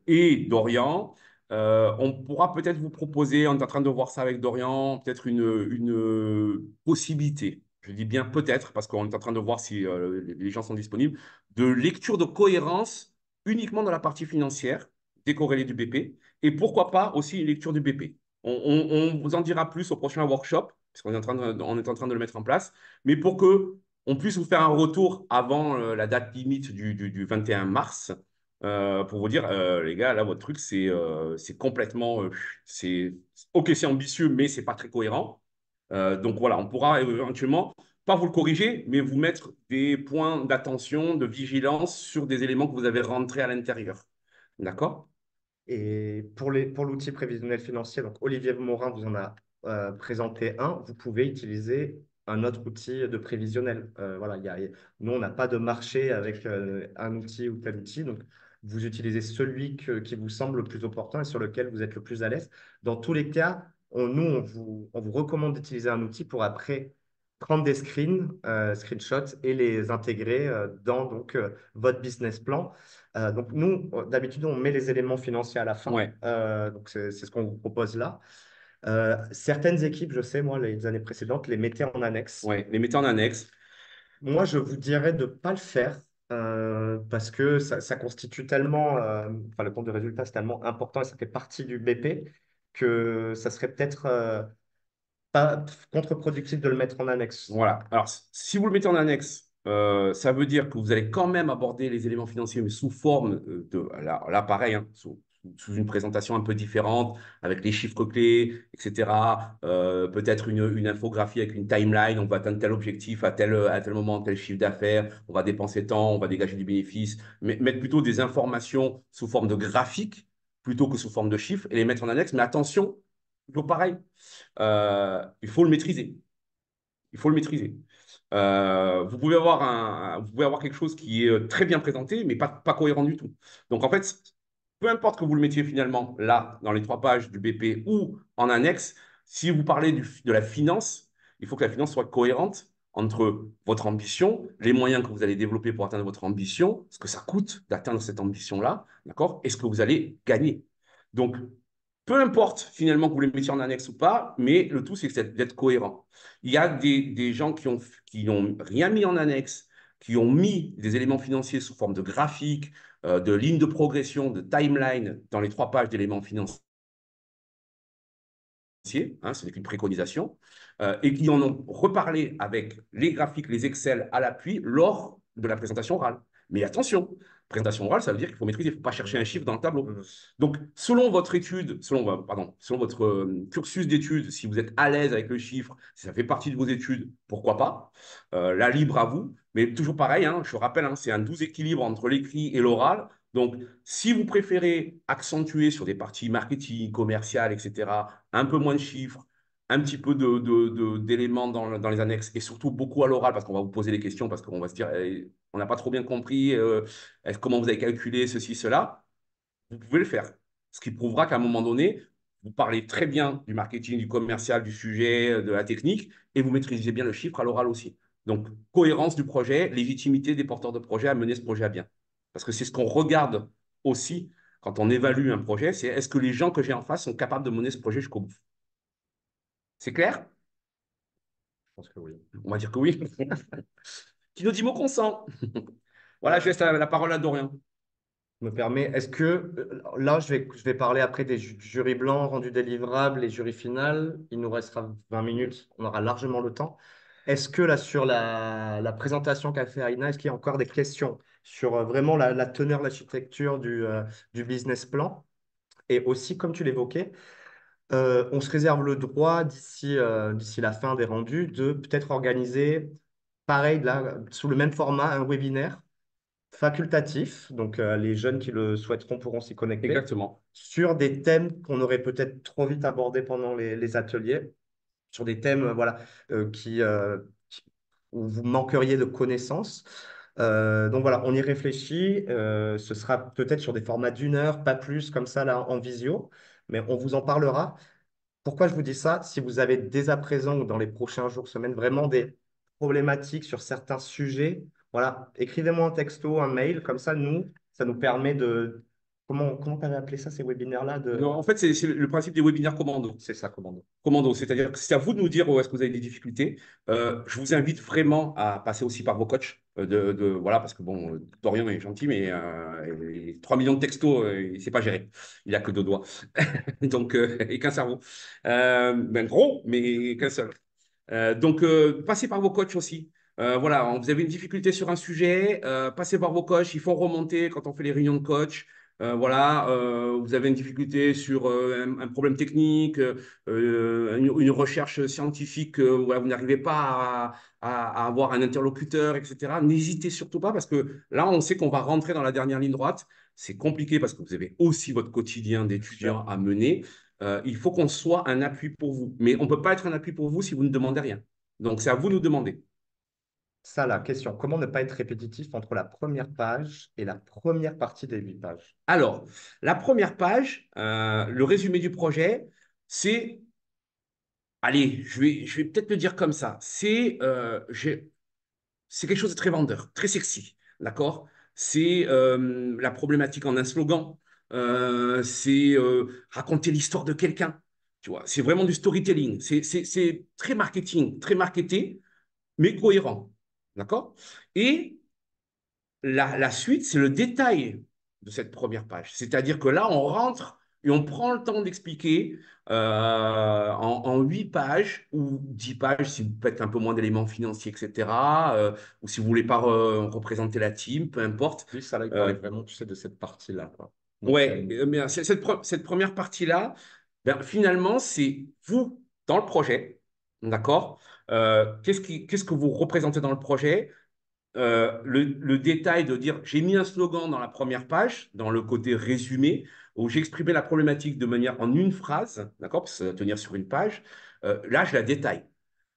et Dorian. On pourra peut-être vous proposer, on est en train de voir ça avec Dorian, peut-être une possibilité. Je dis bien peut-être parce qu'on est en train de voir si les gens sont disponibles, de lecture de cohérence uniquement dans la partie financière, décorrélée du BP, et pourquoi pas aussi une lecture du BP. On vous en dira plus au prochain workshop, parce qu'on est on est en train de le mettre en place, mais pour que on puisse vous faire un retour avant la date limite du 21 mars, pour vous dire, les gars, là, votre truc, c'est complètement, ok, c'est ambitieux, mais c'est pas très cohérent. Donc voilà, on pourra éventuellement pas vous le corriger, mais vous mettre des points d'attention, de vigilance sur des éléments que vous avez rentrés à l'intérieur. D'accord? Et pour l'outil prévisionnel financier, donc Olivier Morin vous en a présenté un, vous pouvez utiliser un autre outil de prévisionnel. Voilà, nous, on n'a pas de marché avec un outil ou tel outil, donc vous utilisez celui qui vous semble le plus opportun et sur lequel vous êtes le plus à l'aise. Dans tous les cas, on vous recommande d'utiliser un outil pour après prendre des screenshots et les intégrer dans votre business plan. Donc nous, d'habitude, on met les éléments financiers à la fin. Ouais, Donc c'est ce qu'on vous propose là. Certaines équipes, je sais, moi, les années précédentes, les mettaient en annexe. ouais. Les mettez en annexe. Moi, je vous dirais de ne pas le faire parce que ça constitue tellement, enfin, le compte de résultat, c'est tellement important et ça fait partie du BP que ça serait peut-être pas contre-productif de le mettre en annexe. Voilà. Alors, si vous le mettez en annexe, ça veut dire que vous allez quand même aborder les éléments financiers, mais sous forme là pareil, hein, sous une présentation un peu différente, avec les chiffres clés, etc. Peut-être une infographie avec une timeline, on va atteindre tel objectif à tel moment, tel chiffre d'affaires, on va dépenser tant, on va dégager du bénéfice, mais mettre plutôt des informations sous forme de graphique plutôt que sous forme de chiffres et les mettre en annexe. Mais attention, toujours pareil, il faut le maîtriser. Il faut le maîtriser. Vous pouvez avoir quelque chose qui est très bien présenté, mais pas cohérent du tout. Donc, en fait, peu importe que vous le mettiez finalement là, dans les 3 pages du BP ou en annexe, si vous parlez de la finance, il faut que la finance soit cohérente entre votre ambition, les moyens que vous allez développer pour atteindre votre ambition, ce que ça coûte d'atteindre cette ambition-là, d'accord, et ce que vous allez gagner. Donc, peu importe finalement que vous les mettiez en annexe ou pas, mais le tout, c'est d'être cohérent. Il y a des gens qui n'ont rien mis en annexe, qui ont mis des éléments financiers sous forme de graphiques, de lignes de progression, de timeline dans les 3 pages d'éléments financiers, hein, c'est une préconisation, et qui en ont reparlé avec les graphiques, les Excel à l'appui lors de la présentation orale. Mais attention, présentation orale, ça veut dire qu'il faut maîtriser, il ne faut pas chercher un chiffre dans le tableau. Donc, selon votre étude, selon votre cursus d'études, si vous êtes à l'aise avec le chiffre, si ça fait partie de vos études, pourquoi pas. Là, libre à vous. Mais toujours pareil, hein, je rappelle, hein, c'est un 12 équilibre entre l'écrit et l'oral. Donc, si vous préférez accentuer sur des parties marketing, commerciales, etc., un peu moins de chiffres, un petit peu d'éléments dans les annexes et surtout beaucoup à l'oral parce qu'on va vous poser des questions, parce qu'on va se dire, on n'a pas trop bien compris comment vous avez calculé ceci, cela, vous pouvez le faire. Ce qui prouvera qu'à un moment donné, vous parlez très bien du marketing, du commercial, du sujet, de la technique et vous maîtrisez bien le chiffre à l'oral aussi. Donc, cohérence du projet, légitimité des porteurs de projet à mener ce projet à bien. Parce que c'est ce qu'on regarde aussi quand on évalue un projet, c'est est-ce que les gens que j'ai en face sont capables de mener ce projet jusqu'au bout. C'est clair? Je pense que oui. On va dire que oui. Qui nous dit mot consent. Voilà, je laisse la parole à Dorian. Me permet, est-ce que là, je vais parler après des jurys blancs, rendus délivrables et jury final. Il nous restera 20 minutes, on aura largement le temps. Est-ce que là, sur la présentation qu'a fait Aïna, est-ce qu'il y a encore des questions sur vraiment la teneur, l'architecture du business plan? Et aussi, comme tu l'évoquais, on se réserve le droit d'ici la fin des rendus de peut-être organiser, pareil, là, sous le même format, un webinaire facultatif, donc les jeunes qui le souhaiteront pourront s'y connecter, Exactement. sur des thèmes qu'on aurait peut-être trop vite abordés pendant les ateliers, sur des thèmes voilà, où vous manqueriez de connaissances. Donc voilà, on y réfléchit. Ce sera peut-être sur des formats d'1 heure, pas plus, comme ça, là, en visio, mais on vous en parlera. Pourquoi je vous dis ça? Si vous avez dès à présent ou dans les prochains jours, semaines, vraiment des problématiques sur certains sujets, voilà, écrivez-moi un texto, un mail, comme ça, ça nous permet de... Comment tu avais appelé ça, ces webinaires-là Non, de... en fait, c'est le principe des webinaires commando. C'est ça, commando. Commando, c'est-à-dire que c'est à vous de nous dire où est-ce que vous avez des difficultés. Je vous invite vraiment à passer aussi par vos coachs. Voilà, parce que bon, Dorian est gentil, mais 3 millions de textos, il ne sait pas gérer. Il n'a que deux doigts. Donc, et qu'un cerveau. Ben, gros, mais qu'un seul. Passez par vos coachs aussi. Voilà, vous avez une difficulté sur un sujet, passez par vos coachs. Il faut remonter quand on fait les réunions de coach. Voilà, vous avez une difficulté sur un problème technique, une recherche scientifique, voilà, vous n'arrivez pas à avoir un interlocuteur, etc. N'hésitez surtout pas parce que là, on sait qu'on va rentrer dans la dernière ligne droite. C'est compliqué parce que vous avez aussi votre quotidien Bien sûr. d'étudiant à mener. Il faut qu'on soit un appui pour vous. Mais on ne peut pas être un appui pour vous si vous ne demandez rien. Donc, c'est à vous de nous demander. Ça, la question, comment ne pas être répétitif entre la première page et la première partie des 8 pages? Alors, la première page, le résumé du projet, c'est, allez, je vais peut-être le dire comme ça, c'est quelque chose de très vendeur, très sexy, d'accord? C'est la problématique en un slogan, c'est raconter l'histoire de quelqu'un, tu vois? C'est vraiment du storytelling, c'est très marketing, très marketé, mais cohérent, d'accord? Et la suite, c'est le détail de cette première page. C'est-à-dire que là, on rentre et on prend le temps d'expliquer en 8 pages ou 10 pages, si vous faites un peu moins d'éléments financiers, etc. Ou si vous voulez pas représenter la team, peu importe. Oui, ça, là, il parlait Euh, vraiment, tu sais, de cette partie-là, quoi. Donc, ouais, mais cette première partie-là, ben, finalement, c'est vous dans le projet, d'accord? Qu'est-ce que vous représentez dans le projet? Le détail de dire j'ai mis un slogan dans la première page, dans le côté résumé, où j'ai exprimé la problématique de manière en une phrase, d'accord, parce que ça va tenir sur une page. Là, je la détaille.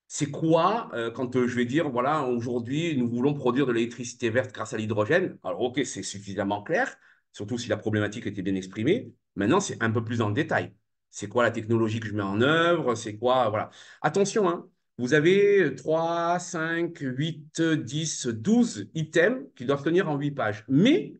C'est quoi quand je vais dire, voilà, aujourd'hui, nous voulons produire de l'électricité verte grâce à l'hydrogène? Alors, OK, c'est suffisamment clair, surtout si la problématique était bien exprimée. Maintenant, c'est un peu plus dans le détail. C'est quoi la technologie que je mets en œuvre? C'est quoi, voilà. Attention, hein, vous avez 3, 5, 8, 10, 12 items qui doivent tenir en 8 pages. Mais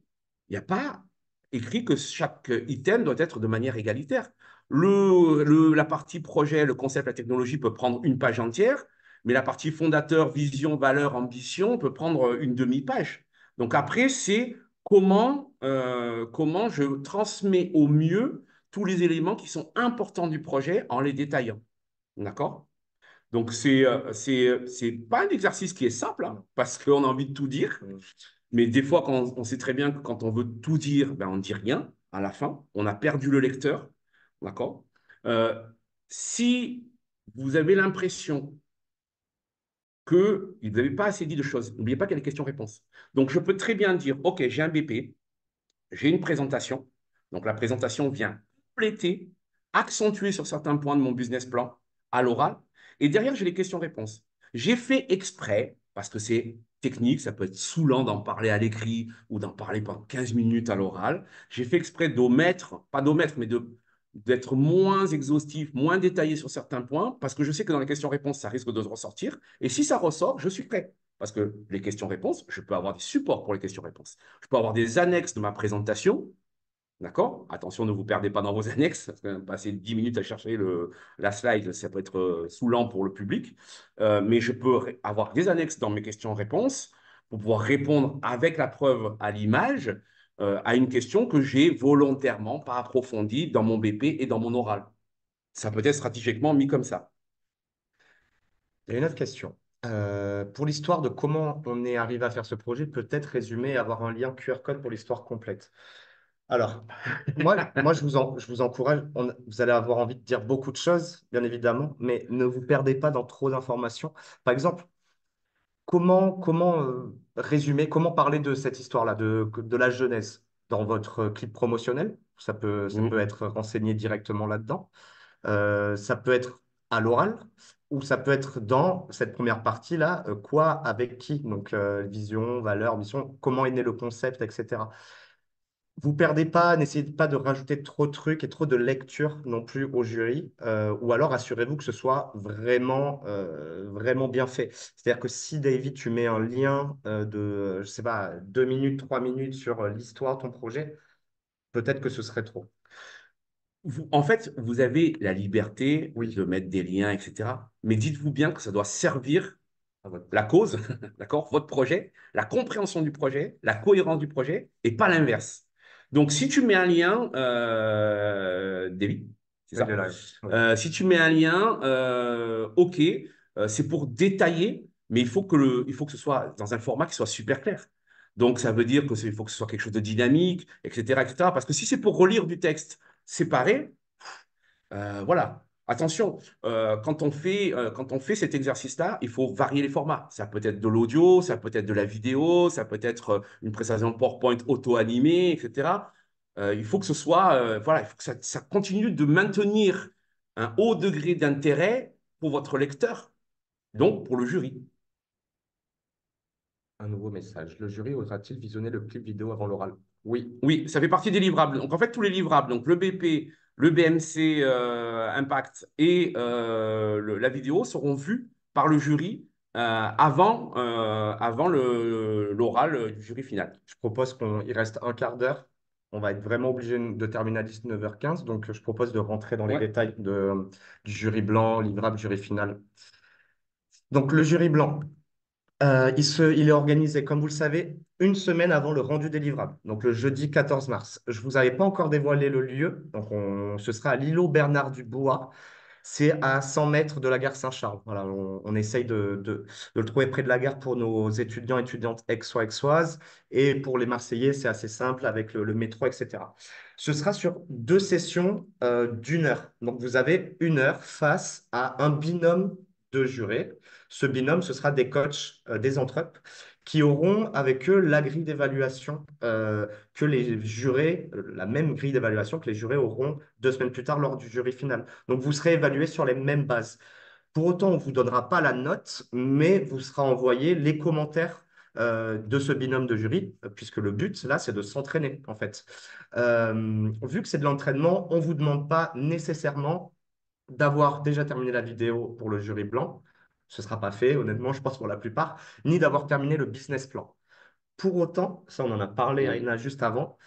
il n'y a pas écrit que chaque item doit être de manière égalitaire. La partie projet, le concept, la technologie peut prendre une page entière, mais la partie fondateur, vision, valeur, ambition peut prendre une demi-page. Donc après, c'est comment je transmets au mieux tous les éléments qui sont importants du projet en les détaillant. D'accord? Donc, c'est pas un exercice qui est simple, hein, parce qu'on a envie de tout dire. Mais des fois, quand on sait très bien que quand on veut tout dire, ben, on ne dit rien à la fin. On a perdu le lecteur. D'accord? Euh, Si vous avez l'impression que vous n'avez pas assez dit de choses, n'oubliez pas qu'il y a des questions-réponses. Donc, je peux très bien dire, OK, j'ai un BP, j'ai une présentation. Donc, la présentation vient compléter, accentuer sur certains points de mon business plan à l'oral. Et derrière, j'ai les questions-réponses. J'ai fait exprès, parce que c'est technique, ça peut être saoulant d'en parler à l'écrit ou d'en parler pendant 15 minutes à l'oral. J'ai fait exprès d'omettre, pas d'omettre, mais d'être moins exhaustif, moins détaillé sur certains points, parce que je sais que dans les questions-réponses, ça risque de ressortir. Et si ça ressort, je suis prêt. Parce que les questions-réponses, je peux avoir des supports pour les questions-réponses. Je peux avoir des annexes de ma présentation. D'accord? Attention, ne vous perdez pas dans vos annexes, parce que passer 10 minutes à chercher la slide, ça peut être saoulant pour le public. Mais je peux avoir des annexes dans mes questions-réponses pour pouvoir répondre avec la preuve à l'image à une question que j'ai volontairement pas approfondie dans mon BP et dans mon oral. Ça peut être stratégiquement mis comme ça. il y a une autre question. Pour l'histoire de comment on est arrivé à faire ce projet, peut-être résumer et avoir un lien QR code pour l'histoire complète. Alors, moi je vous encourage, vous allez avoir envie de dire beaucoup de choses, bien évidemment, mais ne vous perdez pas dans trop d'informations. Par exemple, comment résumer, comment parler de cette histoire-là, de la jeunesse dans votre clip promotionnel? Ça peut Mm. être renseigné directement là-dedans. Ça peut être à l'oral ou ça peut être dans cette première partie-là, quoi, avec qui? Donc, vision, valeur, mission, comment est né le concept, etc. Vous perdez pas, n'essayez pas de rajouter trop de trucs et trop de lecture non plus au jury, ou alors assurez-vous que ce soit vraiment, vraiment bien fait. C'est-à-dire que si David, tu mets un lien je sais pas, 2 minutes, 3 minutes sur l'histoire de ton projet, peut-être que ce serait trop. En fait, vous avez la liberté Oui, de mettre des liens, etc. Mais dites-vous bien que ça doit servir. À votre la projet. cause, d'accord, votre projet, la compréhension du projet, la cohérence du projet, et pas l'inverse. Donc, si tu mets un lien, David, c'est Oui, il est ça? là. Oui. Si tu mets un lien, OK, c'est pour détailler, mais il faut que ce soit dans un format qui soit super clair. Donc, ça veut dire il faut que ce soit quelque chose de dynamique, etc., etc. Parce que si c'est pour relire du texte séparé, voilà. Attention, quand on fait cet exercice-là, il faut varier les formats. Ça peut être de l'audio, ça peut être de la vidéo, ça peut être une présentation PowerPoint auto-animée, etc. Il faut que ce soit, voilà, il faut que ça continue de maintenir un haut degré d'intérêt pour votre lecteur, donc pour le jury. Un nouveau message. Le jury osera-t-il visionner le clip vidéo avant l'oral? Oui. Oui, ça fait partie des livrables. Donc, en fait, tous les livrables, donc le BP, le BMC Impact et la vidéo seront vus par le jury avant l'oral du jury final. Je propose qu'il reste un quart d'heure. On va être vraiment obligé de terminer à 19h15. Donc, je propose de rentrer dans les Ouais. détails du jury blanc, livrable, jury final. Donc, le jury blanc, il est organisé, comme vous le savez, une semaine avant le rendu des livrables, donc le jeudi 14 mars. Je ne vous avais pas encore dévoilé le lieu, donc ce sera à l'îlot Bernard Dubois. C'est à 100 mètres de la gare Saint-Charles. Voilà, on essaye de le trouver près de la gare pour nos étudiants et étudiantes aixois, aixoises. Et pour les Marseillais, c'est assez simple avec le métro, etc. Ce sera sur deux sessions d'une heure. Donc, vous avez une heure face à un binôme de jurés. Ce binôme, ce sera des coachs des entrepes qui auront avec eux la grille d'évaluation que les jurés, la même grille d'évaluation que les jurés auront 2 semaines plus tard lors du jury final. Donc, vous serez évalué sur les mêmes bases. Pour autant, on ne vous donnera pas la note, mais vous sera envoyé les commentaires de ce binôme de jury, puisque le but, là, c'est de s'entraîner, en fait. Vu que c'est de l'entraînement, on ne vous demande pas nécessairement d'avoir déjà terminé la vidéo pour le jury blanc. Ce ne sera pas fait, honnêtement, je pense pour la plupart, ni d'avoir terminé le business plan. Pour autant, ça, on en a parlé, Oui. Aïna, juste avant,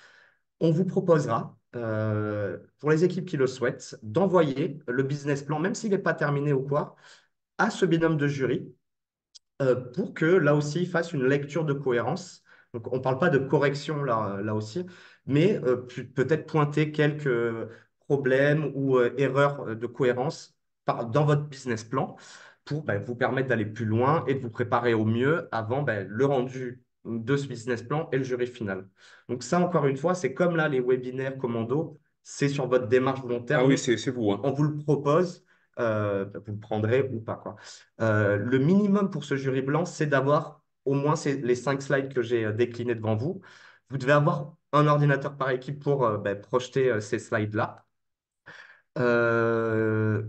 on vous proposera, pour les équipes qui le souhaitent, d'envoyer le business plan, même s'il n'est pas terminé ou quoi, à ce binôme de jury pour que là aussi il fasse une lecture de cohérence. Donc on ne parle pas de correction là aussi, mais peut-être pointer quelques problèmes ou erreurs de cohérence dans votre business plan pour vous permettre d'aller plus loin et de vous préparer au mieux avant le rendu de ce business plan et le jury final. Donc ça, encore une fois, c'est comme là les webinaires commando, c'est sur votre démarche Ah oui, volontaire. c'est vous, hein. On vous le propose, vous le prendrez ou pas, quoi. Le minimum pour ce jury blanc, c'est d'avoir au moins les 5 slides que j'ai déclinés devant vous. Vous devez avoir un ordinateur par équipe pour projeter ces slides-là. Euh,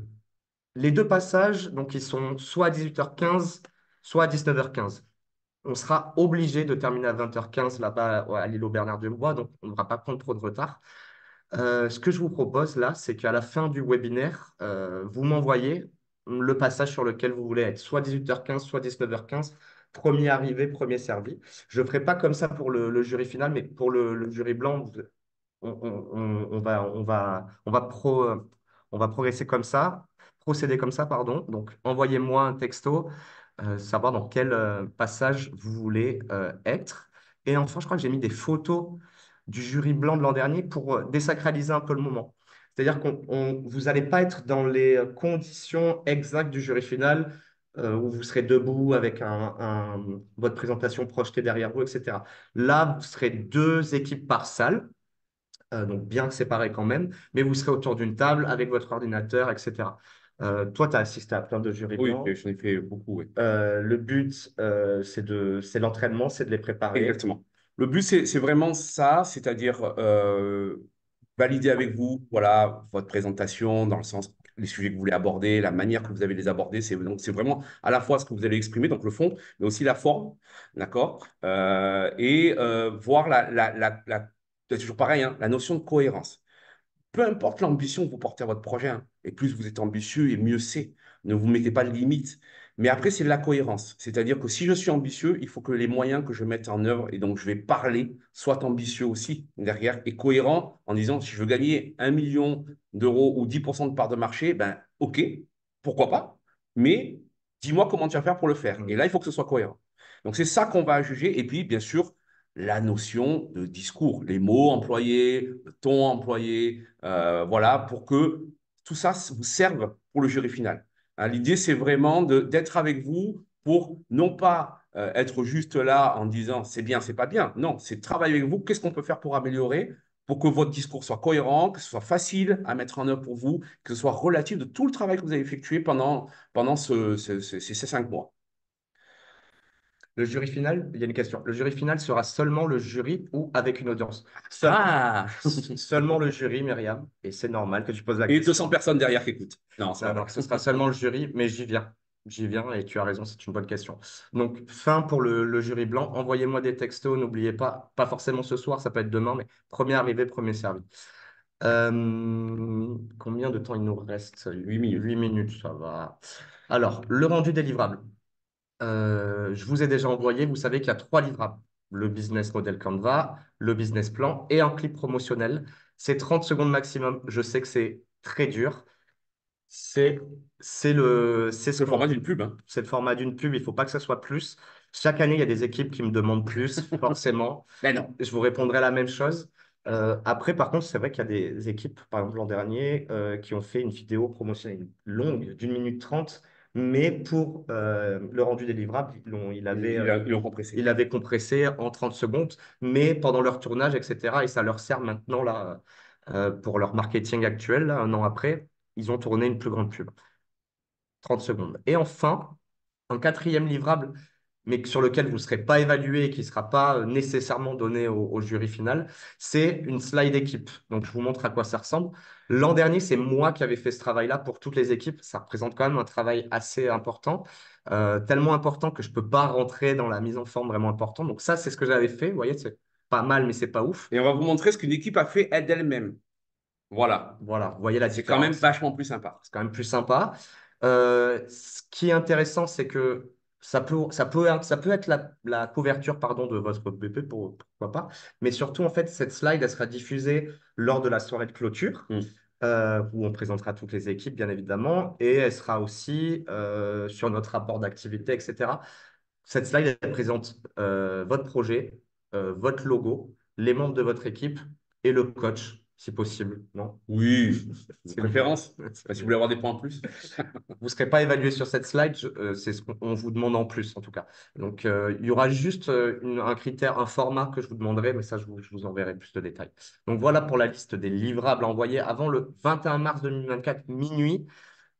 les deux passages, donc ils sont soit à 18h15, soit à 19h15. On sera obligé de terminer à 20h15 là-bas à l'îlot Bernard-de-Bois, donc on ne devra pas prendre trop de retard. Ce que je vous propose là, c'est qu'à la fin du webinaire, vous m'envoyez le passage sur lequel vous voulez être, soit 18h15, soit 19h15, premier arrivé, premier servi. Je ne ferai pas comme ça pour le jury final, mais pour le jury blanc, on va progresser comme ça, procéder comme ça, pardon. Donc, envoyez-moi un texto, savoir dans quel passage vous voulez être. Et enfin, je crois que j'ai mis des photos du jury blanc de l'an dernier pour désacraliser un peu le moment. C'est-à-dire vous n'allez pas être dans les conditions exactes du jury final où vous serez debout avec votre présentation projetée derrière vous, etc. Là, vous serez deux équipes par salle, donc bien séparées quand même, mais vous serez autour d'une table avec votre ordinateur, etc. Toi, tu as assisté à plein de jurys Oui, blancs. j'en ai fait beaucoup, oui. Le but, c'est l'entraînement, c'est de les préparer. Exactement. Le but, c'est vraiment ça, c'est-à-dire valider avec vous, voilà, votre présentation, dans le sens, les sujets que vous voulez aborder, la manière que vous avez de les aborder. Donc, c'est vraiment à la fois ce que vous allez exprimer, donc le fond, mais aussi la forme, d'accord? Et voir c'est toujours pareil, hein, la notion de cohérence. Peu importe l'ambition que vous portez à votre projet, hein, et plus vous êtes ambitieux, et mieux c'est. Ne vous mettez pas de limites. Mais après, c'est de la cohérence. C'est-à-dire que si je suis ambitieux, il faut que les moyens que je mette en œuvre, et donc je vais parler, soient ambitieux aussi derrière, et cohérents en disant, si je veux gagner 1 million d'euros ou 10% de part de marché, ben ok, pourquoi pas. Mais Dis-moi comment tu vas faire pour le faire. Et là, il faut que ce soit cohérent. Donc, c'est ça qu'on va juger. Et puis, bien sûr, la notion de discours, les mots employés, le ton employé, voilà, pour que tout ça vous serve pour le jury final. Hein, l'idée, c'est vraiment d'être avec vous pour non pas être juste là en disant c'est bien, c'est pas bien. Non, c'est travailler avec vous. Qu'est-ce qu'on peut faire pour améliorer, pour que votre discours soit cohérent, que ce soit facile à mettre en œuvre pour vous, que ce soit relatif de tout le travail que vous avez effectué pendant ces 5 mois. Le jury final, il y a une question. Le jury final sera seulement le jury ou avec une audience? Ah! Seulement le jury, Myriam. Et c'est normal que tu poses la Et 200 question. personnes derrière qui écoutent. Non, c'est Non, pas non, vrai. ce sera seulement le jury, mais j'y viens. J'y viens et tu as raison, c'est une bonne question. Donc, fin pour le jury blanc. Envoyez-moi des textos, n'oubliez pas, pas forcément ce soir, ça peut être demain, mais premier arrivé, premier servi. Combien de temps il nous reste? 8 minutes. 8 minutes, ça va. Alors, le rendu délivrable. Je vous ai déjà envoyé, vous savez qu'il y a 3 livrables. Le business model Canva, le business plan et un clip promotionnel. C'est 30 secondes maximum. Je sais que c'est très dur. C'est c'est ce C'est le qu'on format d'une pub, hein. c'est le format d'une pub. Il faut pas que ça soit plus. Chaque année, il y a des équipes qui me demandent plus, forcément. Mais non. Je vous répondrai la même chose. Après, par contre, c'est vrai qu'il y a des équipes, par exemple l'an dernier, qui ont fait une vidéo promotionnelle longue d'1 minute 30, mais pour le rendu des livrables, Ils l'ont compressé. ils l'avaient compressé en 30 secondes, mais pendant leur tournage, etc. Et ça leur sert maintenant là, pour leur marketing actuel, là, 1 an après, ils ont tourné une plus grande pub. 30 secondes. Et enfin, un quatrième livrable, mais sur lequel vous ne serez pas évalué et qui ne sera pas nécessairement donné au jury final, c'est une slide équipe. Donc, je vous montre à quoi ça ressemble. L'an dernier, c'est moi qui avais fait ce travail-là pour toutes les équipes. Ça représente quand même un travail assez important, tellement important que je ne peux pas rentrer dans la mise en forme vraiment importante. Donc, ça, c'est ce que j'avais fait. Vous voyez, c'est pas mal, mais c'est pas ouf. Et on va vous montrer ce qu'une équipe a fait d'elle-même. Voilà. Voilà, vous voyez la C'est quand même différence. vachement plus sympa. C'est quand même plus sympa. Ce qui est intéressant, c'est que ça peut être la couverture pardon, de votre BP, pourquoi pas. Mais surtout, en fait, cette slide, elle sera diffusée lors de la soirée de clôture, Mm. où on présentera toutes les équipes, bien évidemment, et elle sera aussi sur notre rapport d'activité, etc. Cette slide, elle présente votre projet, votre logo, les membres de votre équipe et le coach, si possible. Non? Oui, de C'est mieux. préférence. C'est Bah, si vous mieux. voulez avoir des points en plus. Vous ne serez pas évalué sur cette slide, c'est ce qu'on vous demande en plus, en tout cas. Donc, il y aura juste un critère, un format que je vous demanderai, mais ça, je vous enverrai plus de détails. Donc, voilà pour la liste des livrables à envoyer avant le 21 mars 2024, minuit.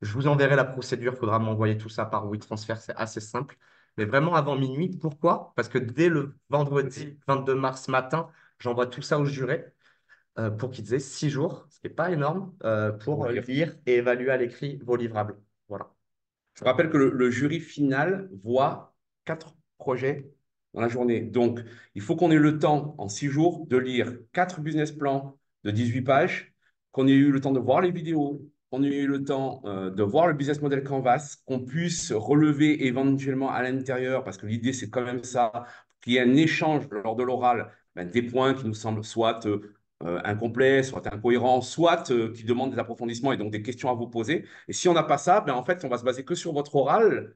Je vous enverrai la procédure, il faudra m'envoyer tout ça par WeTransfer, c'est assez simple. Mais vraiment avant minuit, pourquoi? Parce que dès le vendredi 22 mars matin, j'envoie tout ça au juré pour qu'ils aient 6 jours, ce qui n'est pas énorme, Pour pour lire. lire et évaluer à l'écrit vos livrables. Voilà. Je rappelle que le jury final voit 4 projets dans la journée. Donc, il faut qu'on ait le temps, en 6 jours, de lire 4 business plans de 18 pages, qu'on ait eu le temps de voir les vidéos, qu'on ait eu le temps de voir le business model Canvas, qu'on puisse relever éventuellement à l'intérieur, parce que l'idée, c'est quand même ça, qu'il y ait un échange lors de l'oral, ben, des points qui nous semblent soit incomplets, soit incohérents, soit qui demandent des approfondissements et donc des questions à vous poser. Et si on n'a pas ça, ben en fait, on va se baser que sur votre oral.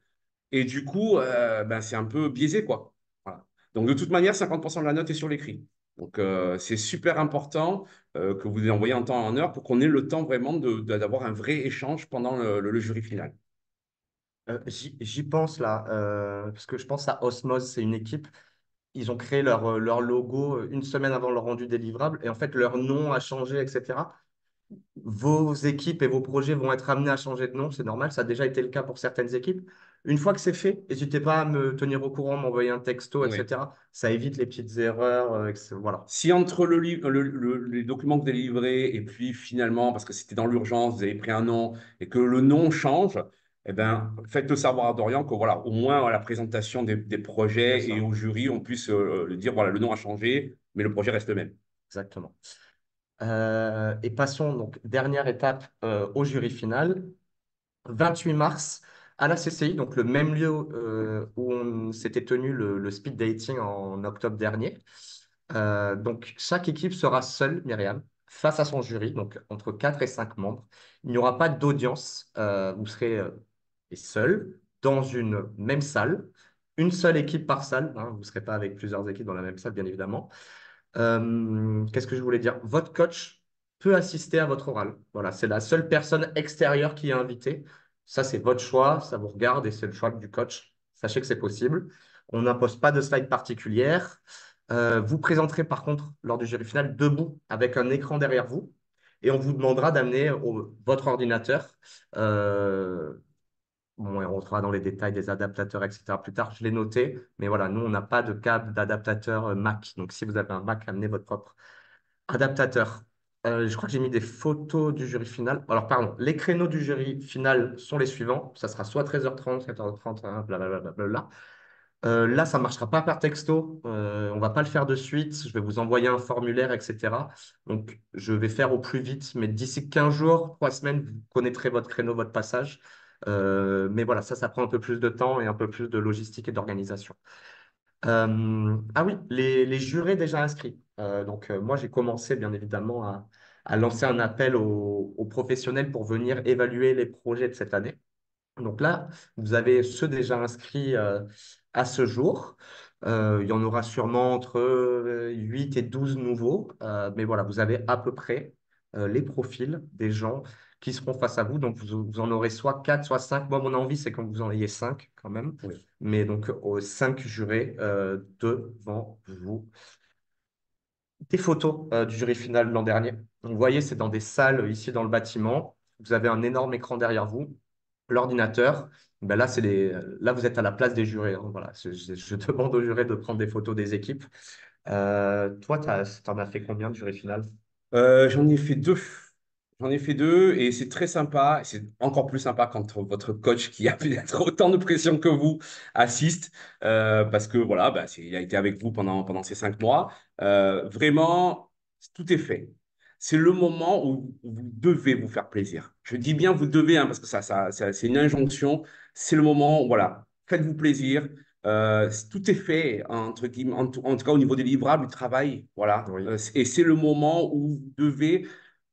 Et du coup, ben, c'est un peu biaisé, quoi. Voilà. Donc, de toute manière, 50% de la note est sur l'écrit. Donc, c'est super important que vous envoyez en temps et en heure pour qu'on ait le temps vraiment d'avoir un vrai échange pendant le jury final. J'y pense là, parce que je pense à Osmose, c'est une équipe. Ils ont créé leur logo 1 semaine avant le rendu des livrables et en fait leur nom a changé, etc. Vos équipes et vos projets vont être amenés à changer de nom, c'est normal, ça a déjà été le cas pour certaines équipes. Une fois que c'est fait, n'hésitez pas à me tenir au courant, m'envoyer un texto, Oui. etc. Ça évite les petites erreurs, voilà. Si entre les documents que vous avez livrés et puis finalement, parce que c'était dans l'urgence, vous avez pris un nom et que le nom change, eh ben, faites-le savoir à Dorian que voilà, au moins à la présentation des C'est projets et ça, au jury, on puisse le dire, voilà, le nom a changé, mais le projet reste le même. exactement. Et passons donc, dernière étape au jury final. 28 mars, à la CCI, donc le même lieu où on s'était tenu le speed dating en octobre dernier. Donc, chaque équipe sera seule, Myriam, face à son jury, donc entre 4 et 5 membres. Il n'y aura pas d'audience, vous serez seul. dans une même salle, une seule équipe par salle, hein, vous ne serez pas avec plusieurs équipes dans la même salle, bien évidemment. Qu'est-ce que je voulais dire? Votre coach peut assister à votre oral. Voilà, c'est la seule personne extérieure qui est invitée. Ça, c'est votre choix, ça vous regarde et c'est le choix du coach. Sachez que c'est possible. On n'impose pas de slide particulière. Vous présenterez par contre lors du jury final debout avec un écran derrière vous et on vous demandera d'amener votre ordinateur. Euh, Bon, et on rentrera dans les détails des adaptateurs, etc. plus tard. Je l'ai noté, mais voilà, nous, on n'a pas de câble d'adaptateur Mac. Donc, si vous avez un Mac, amenez votre propre adaptateur. Je crois que j'ai mis des photos du jury final. Alors, pardon, les créneaux du jury final sont les suivants. Ça sera soit 13h30, 14h30, hein, blablabla. Là, ça ne marchera pas par texto. On ne va pas le faire de suite. Je vais vous envoyer un formulaire, etc. Donc, je vais faire au plus vite. Mais d'ici 15 jours, 3 semaines, vous connaîtrez votre créneau, votre passage. Mais voilà, ça prend un peu plus de temps et un peu plus de logistique et d'organisation. Ah oui, les jurés déjà inscrits. Donc, moi, j'ai commencé, bien évidemment, à lancer un appel aux professionnels pour venir évaluer les projets de cette année. Donc là, vous avez ceux déjà inscrits à ce jour. Il y en aura sûrement entre 8 et 12 nouveaux. Mais voilà, vous avez à peu près les profils des gens qui seront face à vous. Donc vous en aurez soit 4, soit 5. Moi, mon envie, c'est que vous en ayez 5 quand même. Oui. Mais donc 5 jurés devant vous. Des photos du jury final de l'an dernier. Donc, vous voyez, c'est dans des salles ici dans le bâtiment. Vous avez un énorme écran derrière vous, l'ordinateur. Ben là, là, vous êtes à la place des jurés, hein. Voilà. Je demande aux jurés de prendre des photos des équipes. Toi, tu en as fait combien de jury final? J'en ai fait deux. J'en ai fait deux et c'est très sympa. C'est encore plus sympa quand votre coach qui a peut-être autant de pression que vous assiste parce que voilà, bah, il a été avec vous pendant ces 5 mois. Vraiment, tout est fait. C'est le moment où vous devez vous faire plaisir. Je dis bien vous devez hein, parce que c'est une injonction. C'est le moment, voilà, faites-vous plaisir. Tout est fait, entre guillemets, en tout cas au niveau des livrables, du travail. Voilà. Oui. Et c'est le moment où vous devez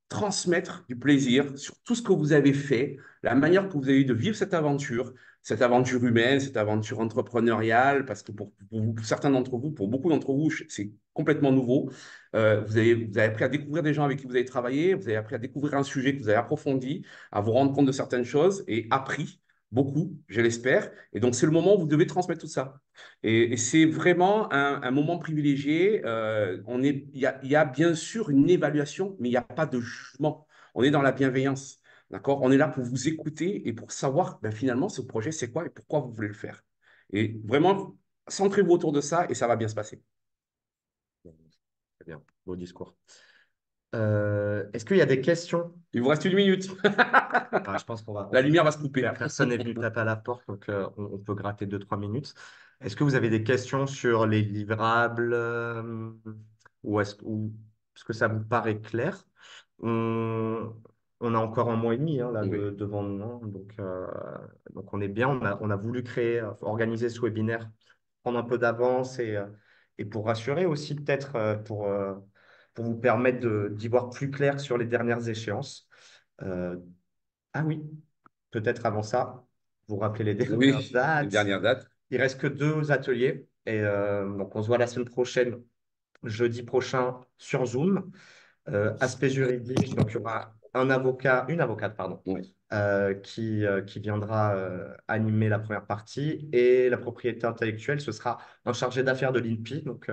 transmettre du plaisir sur tout ce que vous avez fait, la manière que vous avez eu de vivre cette aventure humaine, cette aventure entrepreneuriale, parce que pour certains d'entre vous, pour beaucoup d'entre vous, c'est complètement nouveau. Vous avez appris à découvrir des gens avec qui vous avez travaillé, vous avez appris à découvrir un sujet que vous avez approfondi, à vous rendre compte de certaines choses et appris beaucoup, je l'espère. Et donc, c'est le moment où vous devez transmettre tout ça. Et c'est vraiment un moment privilégié. Il y a bien sûr une évaluation, mais il n'y a pas de jugement. On est dans la bienveillance. D'accord? On est là pour vous écouter et pour savoir ben, finalement ce projet, c'est quoi et pourquoi vous voulez le faire. Et vraiment, centrez-vous autour de ça et ça va bien se passer. Très bien, beau discours. Est-ce qu'il y a des questions? Il vous reste 1 minute. Ah, je pense La lumière va se couper. personne n'est venu taper à la porte, donc on peut gratter 2, 3 minutes. Est-ce que vous avez des questions sur les livrables est-ce que ça vous paraît clair? On, on a encore un mois et demi hein, là, Oui, devant nous, hein. Donc on est bien. On a voulu organiser ce webinaire, prendre un peu d'avance et pour rassurer aussi peut-être pour vous permettre d'y voir plus clair sur les dernières échéances. Euh, ah oui, peut-être avant ça, vous rappelez les dernières oui, les dates. dernières dates. Il reste que 2 ateliers. Et donc, on se voit la semaine prochaine, jeudi prochain, sur Zoom. Aspect juridique, donc il y aura une avocate, pardon, Oui, qui viendra animer la première partie. Et la propriété intellectuelle, ce sera un chargé d'affaires de l'INPI, donc,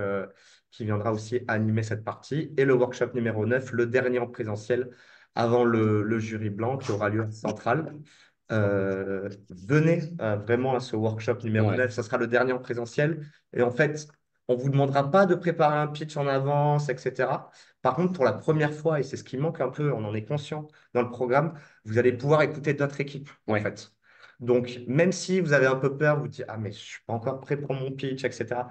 qui viendra aussi animer cette partie. Et le workshop numéro 9, le dernier en présentiel, avant le jury blanc qui aura lieu à Centrale. Venez vraiment à ce workshop numéro ouais, 9, ça sera le dernier en présentiel. Et en fait, on ne vous demandera pas de préparer un pitch en avance, etc. Par contre, pour la première fois, et c'est ce qui manque un peu, on en est conscient dans le programme, vous allez pouvoir écouter d'autres équipes, en ouais, fait. Donc, même si vous avez un peu peur, vous dites, ah, mais je ne suis pas encore prêt pour mon pitch, etc.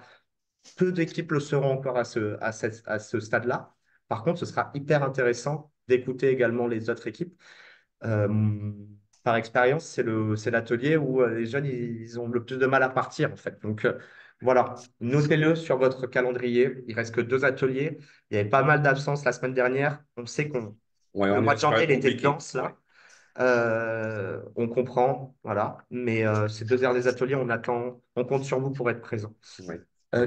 Peu d'équipes le seront encore à ce stade-là. Par contre, ce sera hyper intéressant d'écouter également les autres équipes. Euh, Par expérience, c'est l'atelier où les jeunes, ils ont le plus de mal à partir, en fait. Donc, voilà, notez-le sur votre calendrier. Il reste que 2 ateliers. Il y avait pas mal d'absences la semaine dernière. On sait ouais, le on est mois dans de une janvier, période il était compliquée. dense, Ouais. là. On comprend, voilà. Mais ces 2 heures des ateliers, on attend, on compte sur vous pour être présent. Ouais.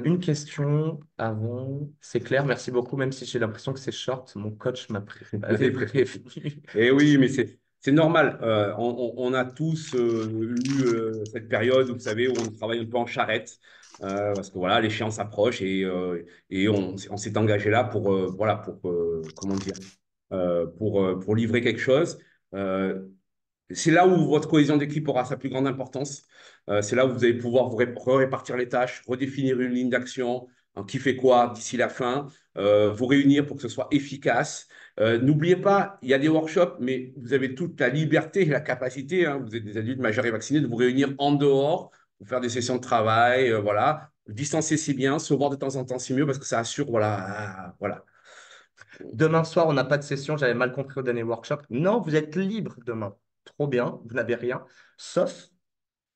Une question avant, c'est clair, merci beaucoup, même si j'ai l'impression que c'est short, mon coach m'avait prévenu. Et oui, mais c'est normal. On a tous eu cette période, vous savez, où on travaille un peu en charrette, parce que voilà, l'échéance approche et on s'est engagé là pour, voilà, pour, comment dire, pour livrer quelque chose. Euh, c'est là où votre cohésion d'équipe aura sa plus grande importance. C'est là où vous allez pouvoir répartir les tâches, redéfinir une ligne d'action, hein, qui fait quoi d'ici la fin, vous réunir pour que ce soit efficace. N'oubliez pas, il y a des workshops, mais vous avez toute la liberté et la capacité, hein, vous êtes des adultes majeurs et vaccinés, de vous réunir en dehors pour faire des sessions de travail. Voilà. Distancer, c'est bien, se voir de temps en temps, c'est mieux parce que ça assure, voilà, voilà. Demain soir, on n'a pas de session, j'avais mal compris au dernier workshop. Non, vous êtes libre demain. Trop bien, vous n'avez rien, sauf,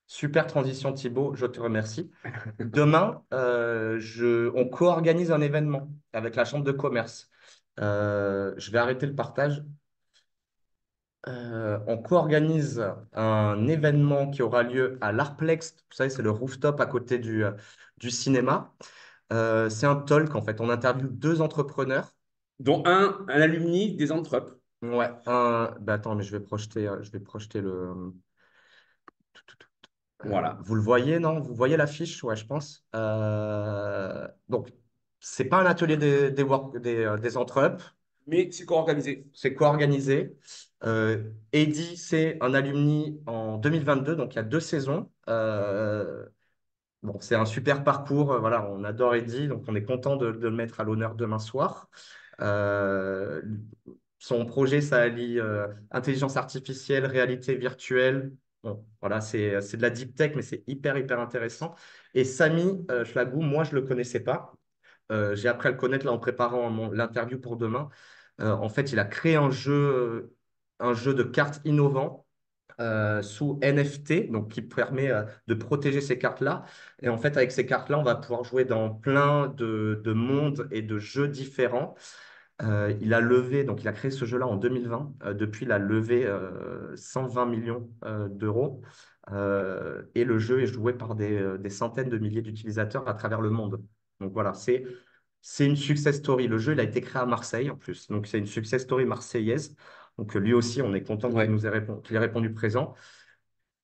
super transition Thibaut, je te remercie. Demain, on co-organise un événement avec la Chambre de commerce. Je vais arrêter le partage. On co-organise un événement qui aura lieu à l'Arplex. Vous savez, c'est le rooftop à côté du cinéma. C'est un talk, en fait. On interviewe 2 entrepreneurs. Dont un alumni des Entrep. Ouais, bah attends, mais je vais projeter le. Voilà. Vous le voyez, non? Vous voyez l'affiche? Ouais, je pense. Donc, c'est pas un atelier des Entrep. Mais c'est co-organisé. C'est co-organisé. Eddy, c'est un alumni en 2022, donc il y a 2 saisons. Bon, c'est un super parcours. Voilà, on adore Eddy, donc on est content de le mettre à l'honneur demain soir. Euh, Son projet, ça allie intelligence artificielle, réalité virtuelle. Bon, voilà, c'est de la deep tech, mais c'est hyper, hyper intéressant. Et Samy Schlagou, moi, je ne le connaissais pas. J'ai appris à le connaître là en préparant l'interview pour demain. En fait, il a créé un jeu de cartes innovant sous NFT, donc qui permet de protéger ces cartes-là. Et en fait, avec ces cartes-là, on va pouvoir jouer dans plein de mondes et de jeux différents. Il a levé, donc il a créé ce jeu-là en 2020. Depuis, il a levé 120 millions d'euros. Et le jeu est joué par des centaines de milliers d'utilisateurs à travers le monde. Donc voilà, c'est une success story. Le jeu, il a été créé à Marseille en plus. Donc, c'est une success story marseillaise. Donc, lui aussi, on est content qu'il Ouais. qu'il ait répondu présent.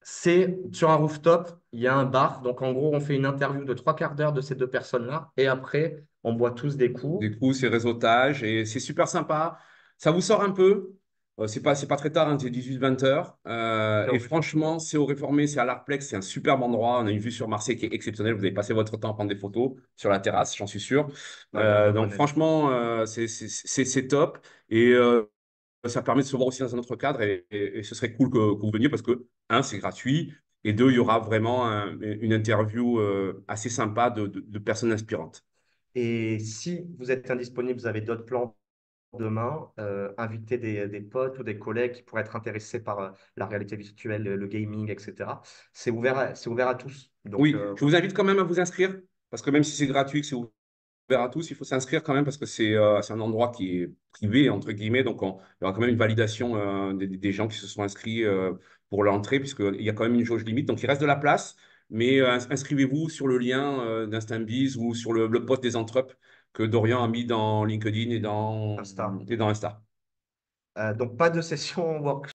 C'est sur un rooftop, il y a un bar. Donc, en gros, on fait une interview de 3/4 d'heure de ces 2 personnes-là. Et après, on boit tous des coups. Du coup, c'est réseautage et c'est super sympa. Ça vous sort un peu. C'est pas très tard, hein, c'est 18-20 heures. C'est au Et rooftop. franchement, c'est au Réformé, c'est à l'Arplex, c'est un superbe endroit. On a une vue sur Marseille qui est exceptionnelle. Vous avez passé votre temps à prendre des photos sur la terrasse, j'en suis sûr. Ouais, dans de Donc bonnes œuvres. franchement, c'est top. Et ça permet de se voir aussi dans un autre cadre. Et ce serait cool que vous veniez parce que, un, c'est gratuit. Et deux, il y aura vraiment une interview assez sympa de personnes inspirantes. Et si vous êtes indisponible, vous avez d'autres plans demain, inviter des potes ou des collègues qui pourraient être intéressés par la réalité virtuelle, le gaming, etc. C'est ouvert à tous. Donc, Oui, je vous invite quand même à vous inscrire, parce que même si c'est gratuit, que c'est ouvert à tous, il faut s'inscrire quand même, parce que c'est un endroit qui est privé, entre guillemets, donc il y aura quand même une validation des gens qui se sont inscrits pour l'entrée, puisqu'il y a quand même une jauge limite, donc il reste de la place, mais inscrivez-vous sur le lien d'InstinBiz ou sur le post des Entrep que Dorian a mis dans LinkedIn et Insta. dans Insta. Donc, pas de session workshop